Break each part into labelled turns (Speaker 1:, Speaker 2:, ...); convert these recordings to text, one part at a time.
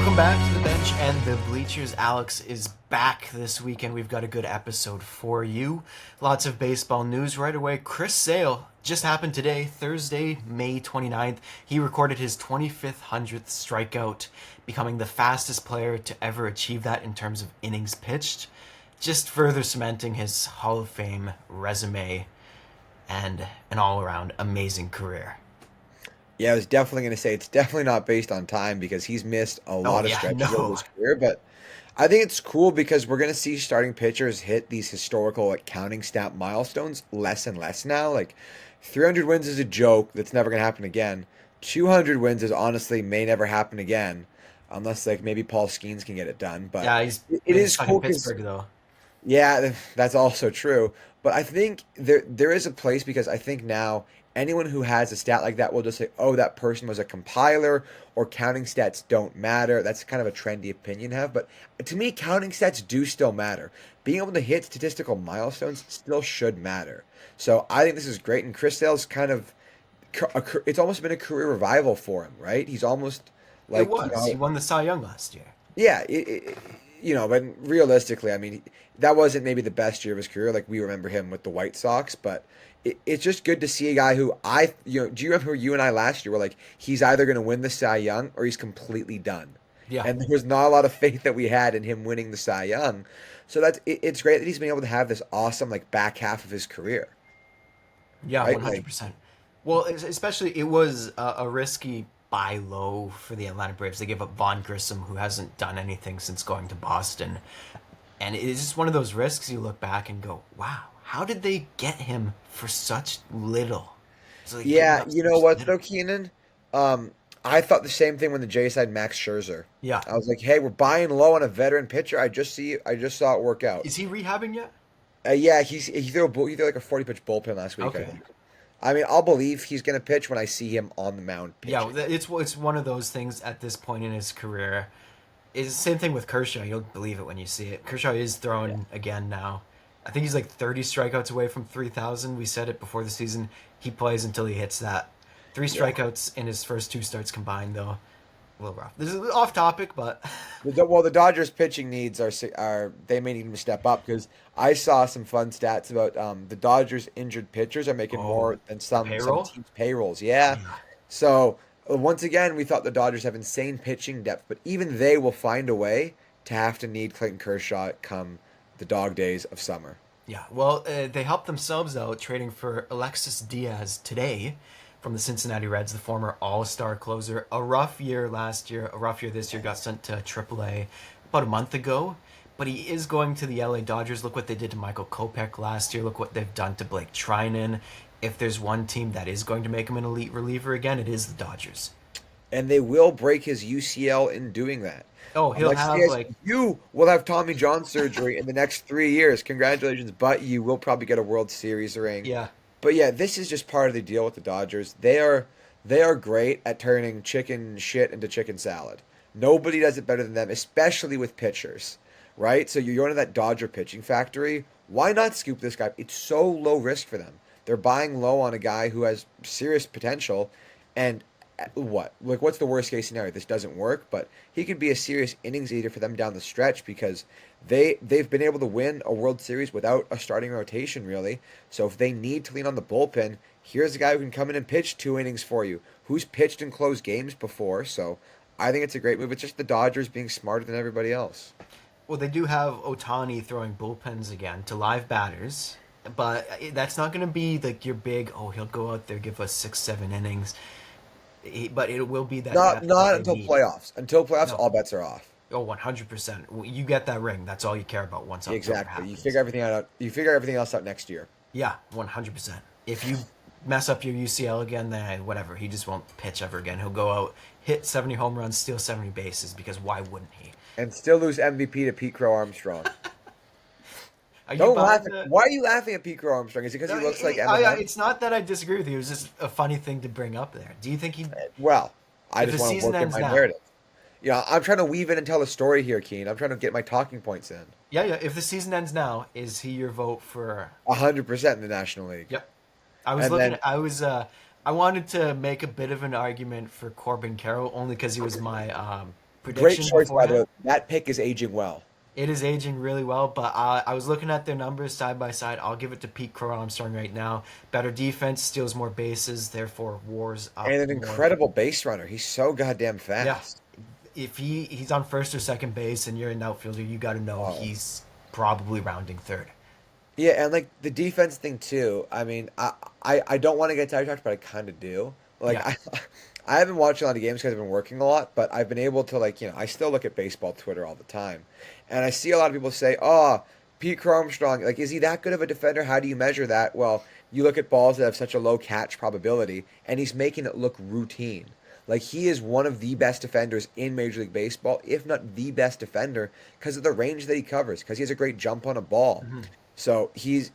Speaker 1: Welcome back to the bench and the bleachers. Alex is back this weekend. We've got a good episode for you. Lots of baseball news right away. Chris Sale just happened today, Thursday, May 29th. He recorded his 25th, 100th strikeout, becoming the fastest player to ever achieve that in terms of innings pitched, just further cementing his Hall of Fame resume and an all-around amazing career.
Speaker 2: Yeah, I was definitely going to say it's definitely not based on time because he's missed a lot of stretches of his career. But I think it's cool because we're going to see starting pitchers hit these historical counting stat milestones less and less now. Like 300 wins is a joke that's never going to happen again. 200 wins is honestly may never happen again, unless like maybe Paul Skenes can get it done. But
Speaker 1: Yeah,
Speaker 2: it is
Speaker 1: stuck in
Speaker 2: cool because
Speaker 1: Pittsburgh though.
Speaker 2: yeah, that's also true. But I think there is a place because I think now anyone who has a stat like that will just say, "Oh, that person was a compiler," or counting stats don't matter. That's kind of a trendy opinion to have. But to me, counting stats do still matter. Being able to hit statistical milestones still should matter. So I think this is great. And Chris Sale's kind of it's almost been a career revival for him, right? He's almost
Speaker 1: It
Speaker 2: like
Speaker 1: was. He won the Cy Young last year.
Speaker 2: yeah, but realistically, I mean, that wasn't maybe the best year of his career. Like we remember him with the White Sox, but it's just good to see a guy who do you remember you and I last year were like, he's either going to win the Cy Young or he's completely done.
Speaker 1: Yeah.
Speaker 2: And there was not a lot of faith that we had in him winning the Cy Young. So it's great that he's been able to have this awesome like back half of his career.
Speaker 1: Yeah,
Speaker 2: Right?
Speaker 1: 100%. Well, especially it was a risky buy low for the Atlanta Braves. They gave up Vaughn Grissom, who hasn't done anything since going to Boston. And it is just one of those risks you look back and go, wow, how did they get him for such little? So
Speaker 2: Yeah, you know what though, Keanen? I thought the same thing when the Jays had Max Scherzer.
Speaker 1: Yeah.
Speaker 2: I was like, hey, we're buying low on a veteran pitcher. I just saw it work out.
Speaker 1: Is he rehabbing yet?
Speaker 2: Yeah, he threw like a 40 pitch bullpen last week.
Speaker 1: Okay.
Speaker 2: I think. I mean, I'll believe he's going to pitch when I see him on the mound
Speaker 1: Yeah,
Speaker 2: pitching.
Speaker 1: it's one of those things at this point in his career. It's the same thing with Kershaw. You'll believe it when you see it. Kershaw is throwing again now. I think he's like 30 strikeouts away from 3,000. We said it before the season. He plays until he hits that. 3 strikeouts in his first 2 starts combined, though. A little rough. This is off topic, but
Speaker 2: Well, the Dodgers pitching needs are they may need him to step up because I saw some fun stats about the Dodgers injured pitchers are making more than some
Speaker 1: payroll?
Speaker 2: teams' payrolls. Yeah, so once again we thought the Dodgers have insane pitching depth, but even they will find a way to have to need Clayton Kershaw come the dog days of summer.
Speaker 1: yeah. Well, they helped themselves out trading for Alexis Diaz today from the Cincinnati Reds, the former All-Star closer. A rough year last year, a rough year this year. Got sent to AAA about a month ago, but he is going to the LA Dodgers. Look what they did to Michael Kopech last year. Look what they've done to Blake Trinan. If there's one team that is going to make him an elite reliever again, it is the Dodgers.
Speaker 2: And they will break his UCL in doing that.
Speaker 1: Oh, he'll
Speaker 2: Alexis
Speaker 1: have
Speaker 2: Diaz,
Speaker 1: like
Speaker 2: you will have Tommy John surgery in the next 3 years. Congratulations, but you will probably get a World Series ring.
Speaker 1: yeah.
Speaker 2: But yeah, this is just part of the deal with the Dodgers. They are great at turning chicken shit into chicken salad. Nobody does it better than them, especially with pitchers, right? So you're going to that Dodger pitching factory. Why not scoop this guy? It's so low risk for them. They're buying low on a guy who has serious potential, and what's the worst case scenario? This doesn't work, but he could be a serious innings eater for them down the stretch because they've been able to win a World Series without a starting rotation really. So if they need to lean on the bullpen, here's a guy who can come in and pitch 2 innings for you, who's pitched and closed games before. So I think it's a great move. It's just the Dodgers being smarter than everybody else.
Speaker 1: Well, they do have Otani throwing bullpens again to live batters, but that's not going to be like your big. Oh, he'll go out there give us 6-7 innings. But it will be that.
Speaker 2: Not until playoffs. Until playoffs,
Speaker 1: No.
Speaker 2: all bets are off.
Speaker 1: Oh, 100%. You get that ring. That's all you care about once October
Speaker 2: Exactly.
Speaker 1: happens.
Speaker 2: You figure everything out. You figure everything else out next year.
Speaker 1: Yeah, 100%. If you mess up your UCL again, then whatever. He just won't pitch ever again. He'll go out, hit 70 home runs, steal 70 bases, because why wouldn't he?
Speaker 2: And still lose MVP to Pete Crow Armstrong.
Speaker 1: Are
Speaker 2: Don't
Speaker 1: you
Speaker 2: laugh.
Speaker 1: buying
Speaker 2: Why are you laughing at Pete Crow Armstrong? Is it because he looks like Eminem?
Speaker 1: It's not that I disagree with you. It was just a funny thing to bring up there. Do you think he...
Speaker 2: Well, I
Speaker 1: If
Speaker 2: just
Speaker 1: the
Speaker 2: want to
Speaker 1: season
Speaker 2: work in
Speaker 1: ends
Speaker 2: my
Speaker 1: now.
Speaker 2: narrative. Yeah, I'm trying to weave in and tell a story here, Keen. I'm trying to get my talking points in.
Speaker 1: Yeah. If the season ends now, is he your vote for...
Speaker 2: 100% in the National League.
Speaker 1: Yep. I was
Speaker 2: And
Speaker 1: looking.
Speaker 2: then-
Speaker 1: I wanted to make a bit of an argument for Corbin Carroll only because he was my
Speaker 2: Great
Speaker 1: Prediction
Speaker 2: choice, by the way.
Speaker 1: beforehand?
Speaker 2: That pick is aging well.
Speaker 1: It is aging really well, but I was looking at their numbers side by side. I'll give it to Pete Crow Armstrong right now. Better defense, steals more bases, therefore wars up
Speaker 2: And an
Speaker 1: more.
Speaker 2: incredible base runner. He's so goddamn
Speaker 1: Yeah,
Speaker 2: fast.
Speaker 1: if he's on first or second base and you're an outfielder, you got to know
Speaker 2: Oh.
Speaker 1: he's probably rounding third.
Speaker 2: Yeah, and like the defense thing too. I mean, I don't want to get sidetracked, but I kind of do. Like
Speaker 1: Yeah,
Speaker 2: I haven't watched a lot of games because I've been working a lot, but I've been able to like I still look at baseball Twitter all the time, and I see a lot of people say, "Oh, Pete Armstrong, like is he that good of a defender? How do you measure that?" Well, you look at balls that have such a low catch probability, and he's making it look routine. Like he is one of the best defenders in Major League Baseball, if not the best defender, because of the range that he covers, because he has a great jump on a ball.
Speaker 1: hmm
Speaker 2: So he's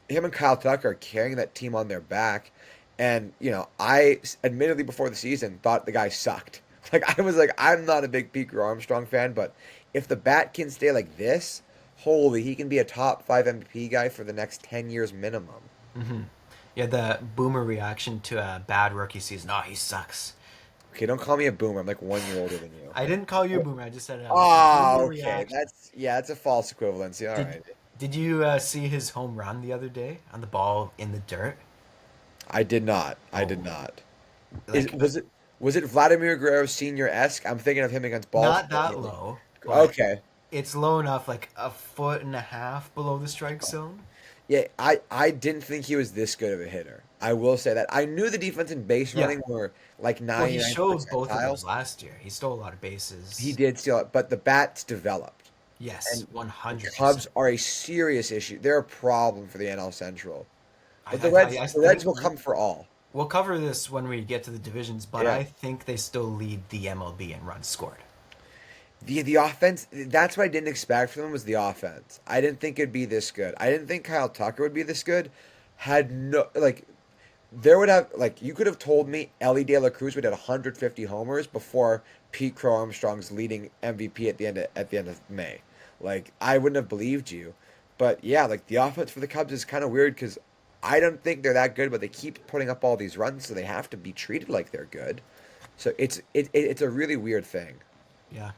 Speaker 2: him and Kyle Tucker are carrying that team on their back. And I admittedly before the season thought the guy sucked. Like I was like, I'm not a big Pete Armstrong fan, but if the bat can stay like this, holy, he can be a top five MVP guy for the next 10 years minimum.
Speaker 1: hmm Yeah, the boomer reaction to a bad rookie season. Oh, he sucks.
Speaker 2: Okay, don't call me a boomer. I'm like 1 year older than you.
Speaker 1: I didn't call you a boomer. I just said a
Speaker 2: Oh,
Speaker 1: boomer
Speaker 2: okay.
Speaker 1: reaction.
Speaker 2: That's a false equivalency. All
Speaker 1: Did
Speaker 2: right.
Speaker 1: Did you see his home run the other day on the ball in the dirt?
Speaker 2: I did not. I did
Speaker 1: Oh,
Speaker 2: not. Is
Speaker 1: like
Speaker 2: was it Vladimir Guerrero Senior esque? I'm thinking of him against
Speaker 1: not
Speaker 2: Baltimore.
Speaker 1: that low, but
Speaker 2: Okay.
Speaker 1: it's low enough, like a foot and a half below the strike zone.
Speaker 2: Yeah, I didn't think he was this good of a hitter. I will say that. I knew the defense and base
Speaker 1: Yeah.
Speaker 2: running were like
Speaker 1: Well, he
Speaker 2: 99th
Speaker 1: showed both of
Speaker 2: percentile.
Speaker 1: those last year. He stole a lot of
Speaker 2: He
Speaker 1: bases.
Speaker 2: did steal it, but the bats developed.
Speaker 1: Yes,
Speaker 2: And the
Speaker 1: 100%.
Speaker 2: Cubs are a serious issue. They're a problem for the NL Central. But
Speaker 1: I tell you, I
Speaker 2: The Reds
Speaker 1: think
Speaker 2: will come for all.
Speaker 1: we'll cover this when we get to the divisions, but
Speaker 2: Yeah.
Speaker 1: I think they still lead the MLB in runs scored.
Speaker 2: The offense, that's what I didn't expect from them was the offense. I didn't think it'd be this good. I didn't think Kyle Tucker would be this good. Had no like there would have like you could have told me Ellie De La Cruz would have 150 homers before Pete Crow Armstrong's leading MVP at the end of May. Like I wouldn't have believed you. But yeah, like the offense for the Cubs is kind of weird because I don't think they're that good, but they keep putting up all these runs, so they have to be treated like they're good. So it's a really weird thing.
Speaker 1: Yeah.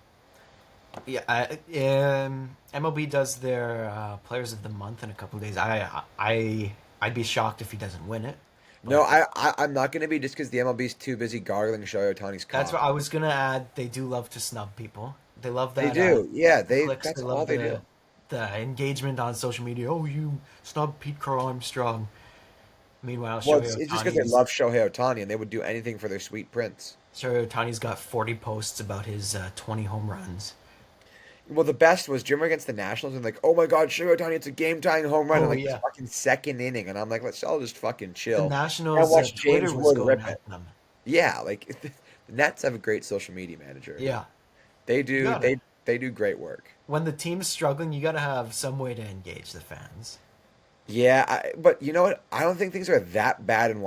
Speaker 1: Yeah, MLB does their Players of the Month in a couple of days. I'd be shocked if he doesn't win it,
Speaker 2: No,
Speaker 1: but
Speaker 2: I'm not going to be just because the MLB's too busy gargling Shohei Ohtani's
Speaker 1: that's what I
Speaker 2: coffee.
Speaker 1: was gonna add. They do love to snub people. They love
Speaker 2: They
Speaker 1: that
Speaker 2: do, yeah.
Speaker 1: the clicks. They
Speaker 2: That's all
Speaker 1: love
Speaker 2: they do.
Speaker 1: the engagement on social media. Oh, you snub Pete Crow Armstrong. Meanwhile,
Speaker 2: Well, it's just because they love Shohei Ohtani and they would do anything for their sweet prince.
Speaker 1: Shohei Ohtani's got 40 posts about his 20 home runs.
Speaker 2: Well, the best was Jimmer against the Nationals and like, oh my God, Shohei Ohtani, it's a game tying home run in
Speaker 1: Oh
Speaker 2: like the
Speaker 1: yeah,
Speaker 2: fucking second inning, and I'm like, let's all just fucking
Speaker 1: the
Speaker 2: chill. And
Speaker 1: Nationals
Speaker 2: watch
Speaker 1: Twitter
Speaker 2: James
Speaker 1: was
Speaker 2: Wood
Speaker 1: going
Speaker 2: rip it.
Speaker 1: at them.
Speaker 2: Yeah, like the Nets have a great social media manager.
Speaker 1: Yeah,
Speaker 2: They
Speaker 1: you
Speaker 2: do.
Speaker 1: got it.
Speaker 2: They do great work.
Speaker 1: When the team's struggling, you got to have some way to engage the fans.
Speaker 2: Yeah, but you know what? I don't think things are that bad in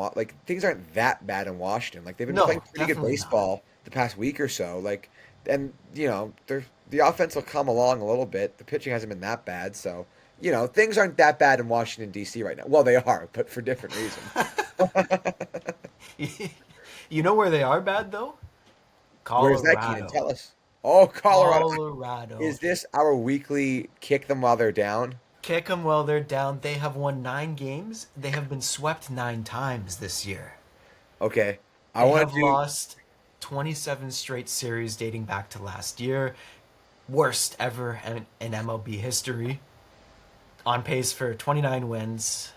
Speaker 2: things aren't that bad in Washington. Like they've been playing
Speaker 1: No,
Speaker 2: pretty good
Speaker 1: definitely not.
Speaker 2: baseball the past week or so. Like, and the offense will come along a little bit. The pitching hasn't been that bad, so things aren't that bad in Washington D.C. right now. Well, they are, but for different reasons.
Speaker 1: You know where they are bad though?
Speaker 2: Where's that, Keaton?
Speaker 1: Colorado.
Speaker 2: Tell us. Oh, Colorado.
Speaker 1: Colorado.
Speaker 2: Is this our weekly kick them while they're down?
Speaker 1: Kick them while they're down. They have won 9 games. They have been swept 9 times this year.
Speaker 2: Okay, I
Speaker 1: They
Speaker 2: want
Speaker 1: have
Speaker 2: to do.
Speaker 1: lost 27 straight series dating back to last year. Worst ever in MLB history. On pace for 29 wins.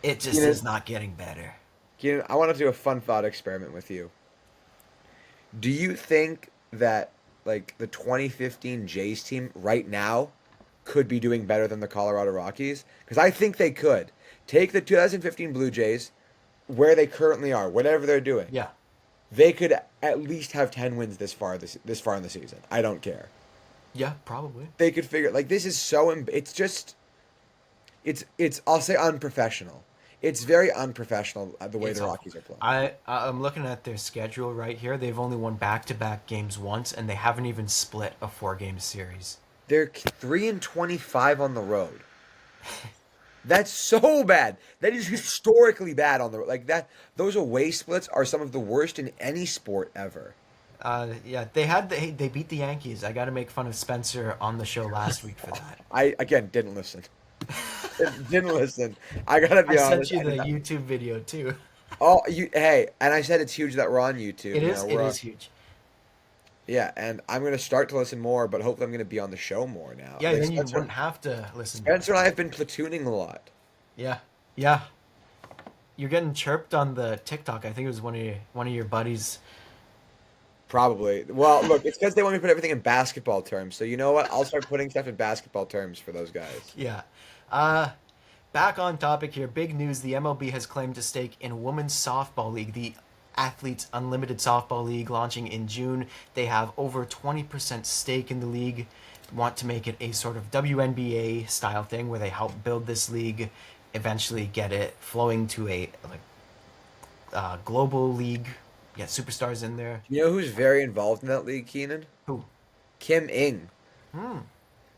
Speaker 1: It just
Speaker 2: Keaton,
Speaker 1: is not getting better.
Speaker 2: Keaton, I want to do a fun thought experiment with you. Do you think that like the 2015 Jays team right now could be doing better than the Colorado Rockies? Because I think they could. Take the 2015 Blue Jays, where they currently are, whatever they're doing.
Speaker 1: Yeah.
Speaker 2: They could at least have 10 wins this far in the season. I don't care.
Speaker 1: Yeah, probably.
Speaker 2: They could figure like this is so it's just it's I'll say unprofessional. It's very unprofessional the way
Speaker 1: It's
Speaker 2: the
Speaker 1: awful.
Speaker 2: Rockies are playing.
Speaker 1: I'm looking at their schedule right here. They've only won back-to-back games once, and they haven't even split a 4-game series.
Speaker 2: They're 3-25 on the road. That's so bad. That is historically bad on the like that. Those away splits are some of the worst in any sport ever.
Speaker 1: Yeah, they beat the Yankees. I got to make fun of Spencer on the show last week for that.
Speaker 2: I again didn't listen. Didn't listen. I gotta
Speaker 1: I
Speaker 2: be
Speaker 1: sent
Speaker 2: honest.
Speaker 1: you
Speaker 2: I
Speaker 1: the
Speaker 2: did not.
Speaker 1: YouTube video too.
Speaker 2: Oh, you hey, and I said it's huge that we're on YouTube.
Speaker 1: It
Speaker 2: You
Speaker 1: is
Speaker 2: know,
Speaker 1: it
Speaker 2: we're on,
Speaker 1: is huge.
Speaker 2: yeah, and I'm gonna start to listen more, but hopefully I'm gonna be on the show more now.
Speaker 1: Yeah,
Speaker 2: Like
Speaker 1: then you wouldn't have to listen to
Speaker 2: Spencer
Speaker 1: us.
Speaker 2: and I have been platooning a lot.
Speaker 1: Yeah, yeah. You're getting chirped on the TikTok. I think it was one of your buddies.
Speaker 2: Probably. Well, look, it's because they want me to put everything in basketball terms. So you know what? I'll start putting stuff in basketball terms for those guys.
Speaker 1: Yeah. Uh, Back on topic here. Big news: the MLB has claimed a stake in Women's Softball League, the Athletes Unlimited Softball League, launching in June. They have over 20% stake in the league. Want to make it a sort of WNBA style thing where they help build this league, eventually get it flowing to a global league. Get superstars in there.
Speaker 2: You know who's very involved in that league, Keenan?
Speaker 1: Who?
Speaker 2: Kim Ing,
Speaker 1: Hmm.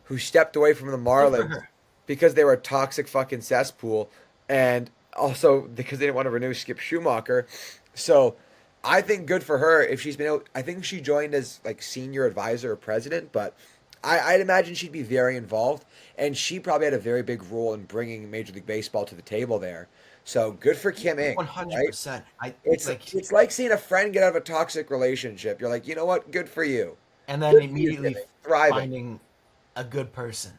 Speaker 2: who stepped away from the
Speaker 1: Good for
Speaker 2: Marlins
Speaker 1: her.
Speaker 2: because they were a toxic fucking cesspool, and also because they didn't want to renew Skip Schumacher. So I think good for her if she's been able. I think she joined as like senior advisor or president, but I'd imagine she'd be very involved, and she probably had a very big role in bringing Major League Baseball to the table there. So good for Kim Ing,
Speaker 1: One hundred
Speaker 2: right?
Speaker 1: percent. I
Speaker 2: It's
Speaker 1: like,
Speaker 2: it's like seeing a friend get out of a toxic relationship. You're like, you know what? Good for you.
Speaker 1: and then
Speaker 2: Good for you,
Speaker 1: immediately
Speaker 2: Kim Ing. Thriving.
Speaker 1: finding a good person.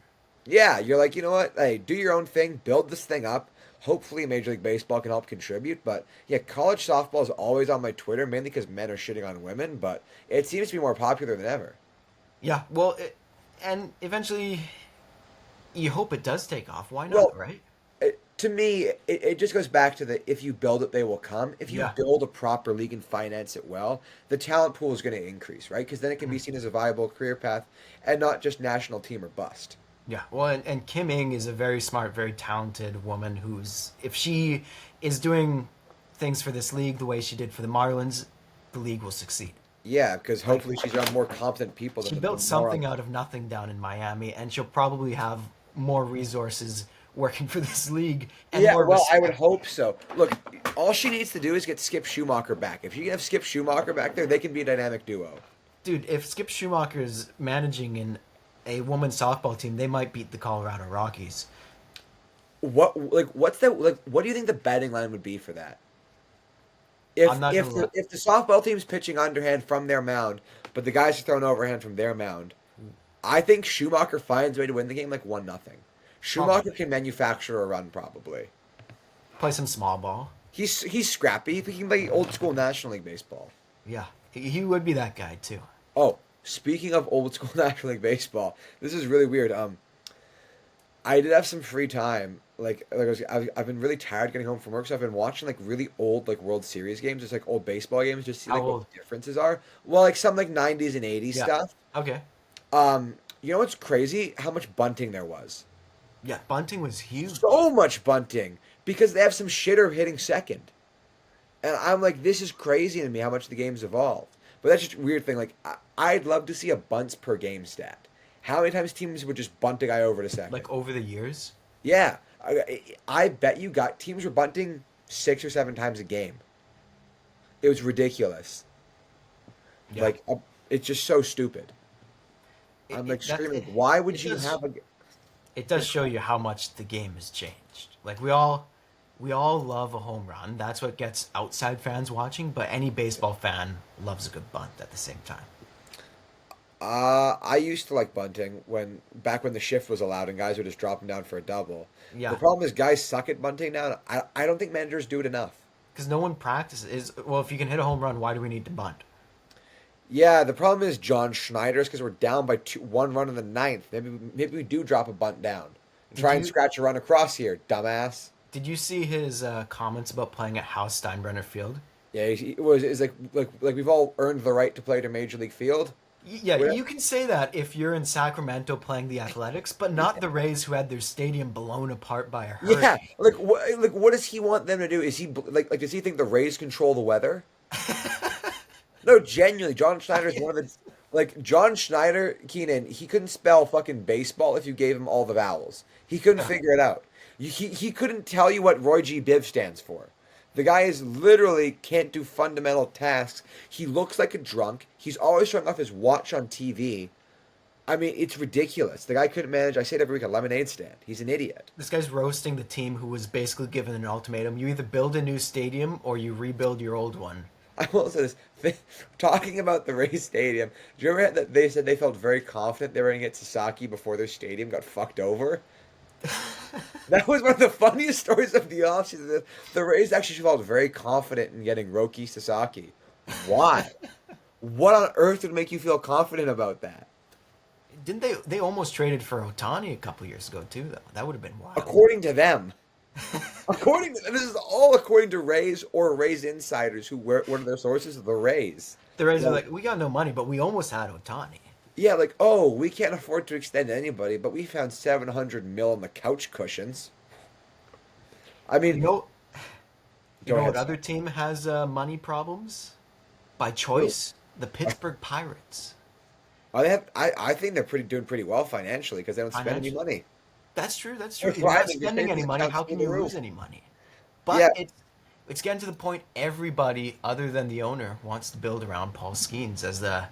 Speaker 2: Yeah, you're like, you know what? Hey, do your own thing, build this thing up. Hopefully, Major League Baseball can help contribute. But yeah, college softball is always on my Twitter, mainly because men are shitting on women. But it seems to be more popular than ever.
Speaker 1: Yeah, well, and eventually, you hope it does take off. Why not,
Speaker 2: Well,
Speaker 1: right?
Speaker 2: to me, it just goes back to the if you build it, they will come. If you
Speaker 1: Yeah.
Speaker 2: build a proper league and finance it well, the talent pool is going to increase, right? Because then it can be
Speaker 1: Mhm.
Speaker 2: seen as a viable career path and not just national team or bust.
Speaker 1: Yeah, well, and Kim Ing is a very smart, very talented woman who's, if she is doing things for this league the way she did for the Marlins, the league will succeed.
Speaker 2: Yeah, because
Speaker 1: Like,
Speaker 2: hopefully she's around more competent people than
Speaker 1: she
Speaker 2: the
Speaker 1: built something
Speaker 2: morons.
Speaker 1: out of nothing down in Miami, and she'll probably have more resources working for this league and
Speaker 2: Yeah,
Speaker 1: more
Speaker 2: well, I would
Speaker 1: respect.
Speaker 2: hope so. Look, all she needs to do is get Skip Schumacher back. If you can have Skip Schumacher back there, they can be a dynamic duo.
Speaker 1: Dude, if Skip Schumacher's managing in a women's softball team, they might beat the Colorado Rockies.
Speaker 2: What do you think the betting line would be for that?
Speaker 1: I'm not gonna lie.
Speaker 2: If the softball team's pitching underhand from their mound, but the guys are throwing overhand from their mound, I think Schumacher finds a way to win the game like 1-0. Schumacher
Speaker 1: Probably
Speaker 2: can manufacture a run probably.
Speaker 1: play some small ball.
Speaker 2: He's scrappy. He can play old school National League baseball.
Speaker 1: Yeah, he would be that guy too.
Speaker 2: Oh, speaking of old school National League baseball, this is really weird. I did have some free time. I've been really tired getting home from work, so I've been watching like really old like World Series games, just like old baseball games, just to see
Speaker 1: How
Speaker 2: like what
Speaker 1: old?
Speaker 2: the differences are. Well, like some like '90s and '80s
Speaker 1: Yeah.
Speaker 2: stuff.
Speaker 1: Okay.
Speaker 2: You know what's crazy? How much bunting there was.
Speaker 1: Yeah, bunting was huge.
Speaker 2: So much bunting because they have some shitter hitting second, and I'm like, this is crazy to me how much the game's evolved. But that's just a weird thing. Like I'd love to see a bunts per game stat. How many times teams would just bunt a guy over to second?
Speaker 1: Like over the years.
Speaker 2: Yeah, I bet you got teams were bunting 6 or 7 times a game. It was ridiculous.
Speaker 1: Yeah.
Speaker 2: Like it's just so stupid.
Speaker 1: It,
Speaker 2: I'm like
Speaker 1: it, that,
Speaker 2: screaming.
Speaker 1: it,
Speaker 2: Like, why would
Speaker 1: it
Speaker 2: you
Speaker 1: does
Speaker 2: have a?
Speaker 1: it does show you how much the game has changed. Like we all love a home run. That's what gets outside fans watching, but any baseball fan loves a good bunt at the same time.
Speaker 2: I used to like bunting back when the shift was allowed and guys were just dropping down for a double. The
Speaker 1: Yeah,
Speaker 2: problem is guys suck at bunting now. And I don't think managers do it enough.
Speaker 1: because no one practices. Well, if you can hit a home run, why do we need to bunt?
Speaker 2: Yeah, the problem is John Schneider's because we're down by 1 run in the ninth. Maybe we do drop a bunt down and
Speaker 1: Did
Speaker 2: try and
Speaker 1: you
Speaker 2: scratch a run across here, dumbass.
Speaker 1: did you see his comments about playing at House Steinbrenner Field?
Speaker 2: Yeah, it's like we've all earned the right to play to Major League Field.
Speaker 1: Yeah,
Speaker 2: What-
Speaker 1: you can say that if you're in Sacramento playing the Athletics, but not the Rays who had their stadium blown apart by a
Speaker 2: Yeah,
Speaker 1: hurricane.
Speaker 2: what does he want them to do? Is he like does he think the Rays control the weather? No, genuinely, John Schneider is one of the John Schneider, Keanen. He couldn't spell fucking baseball if you gave him all the vowels. He couldn't figure it out. He couldn't tell you what Roy G. Biv stands for. The guy is literally can't do fundamental tasks. He looks like a drunk. He's always showing off his watch on TV. I mean, it's ridiculous. The guy couldn't manage, I say it every week, a lemonade stand. He's an idiot.
Speaker 1: This guy's roasting the team who was basically given an ultimatum. You either build a new stadium or you rebuild your old one.
Speaker 2: I will say this. Talking about the Rays Stadium, do you remember that they said they felt very confident they were going to get Sasaki before their stadium got fucked over? That was one of the funniest stories of the offseason. The Rays actually felt very confident in getting Roki Sasaki. Why? What on earth would make you feel confident about that?
Speaker 1: Didn't they almost traded for Otani a couple years ago too though? That would have been wild.
Speaker 2: According to them. This is all according to Rays or Rays insiders who were one of their sources, the Rays.
Speaker 1: The Rays are like, we got no money, but we almost had Otani.
Speaker 2: Yeah, like, oh, we can't afford to extend anybody, but we found 700 mil on the couch cushions. I mean,
Speaker 1: You know
Speaker 2: go
Speaker 1: what
Speaker 2: ahead.
Speaker 1: other team has money problems? By choice, the Pittsburgh Pirates.
Speaker 2: They have. I think they're doing pretty well financially because they don't spend any
Speaker 1: Financially.
Speaker 2: money.
Speaker 1: That's true. That's true.
Speaker 2: They're
Speaker 1: If you're not
Speaker 2: thriving. Their
Speaker 1: spending any
Speaker 2: savings
Speaker 1: money,
Speaker 2: accounts
Speaker 1: how
Speaker 2: through
Speaker 1: can
Speaker 2: the
Speaker 1: you
Speaker 2: roof.
Speaker 1: lose any money? But
Speaker 2: Yeah.
Speaker 1: it's getting to the point everybody other than the owner wants to build around Paul Skenes, as the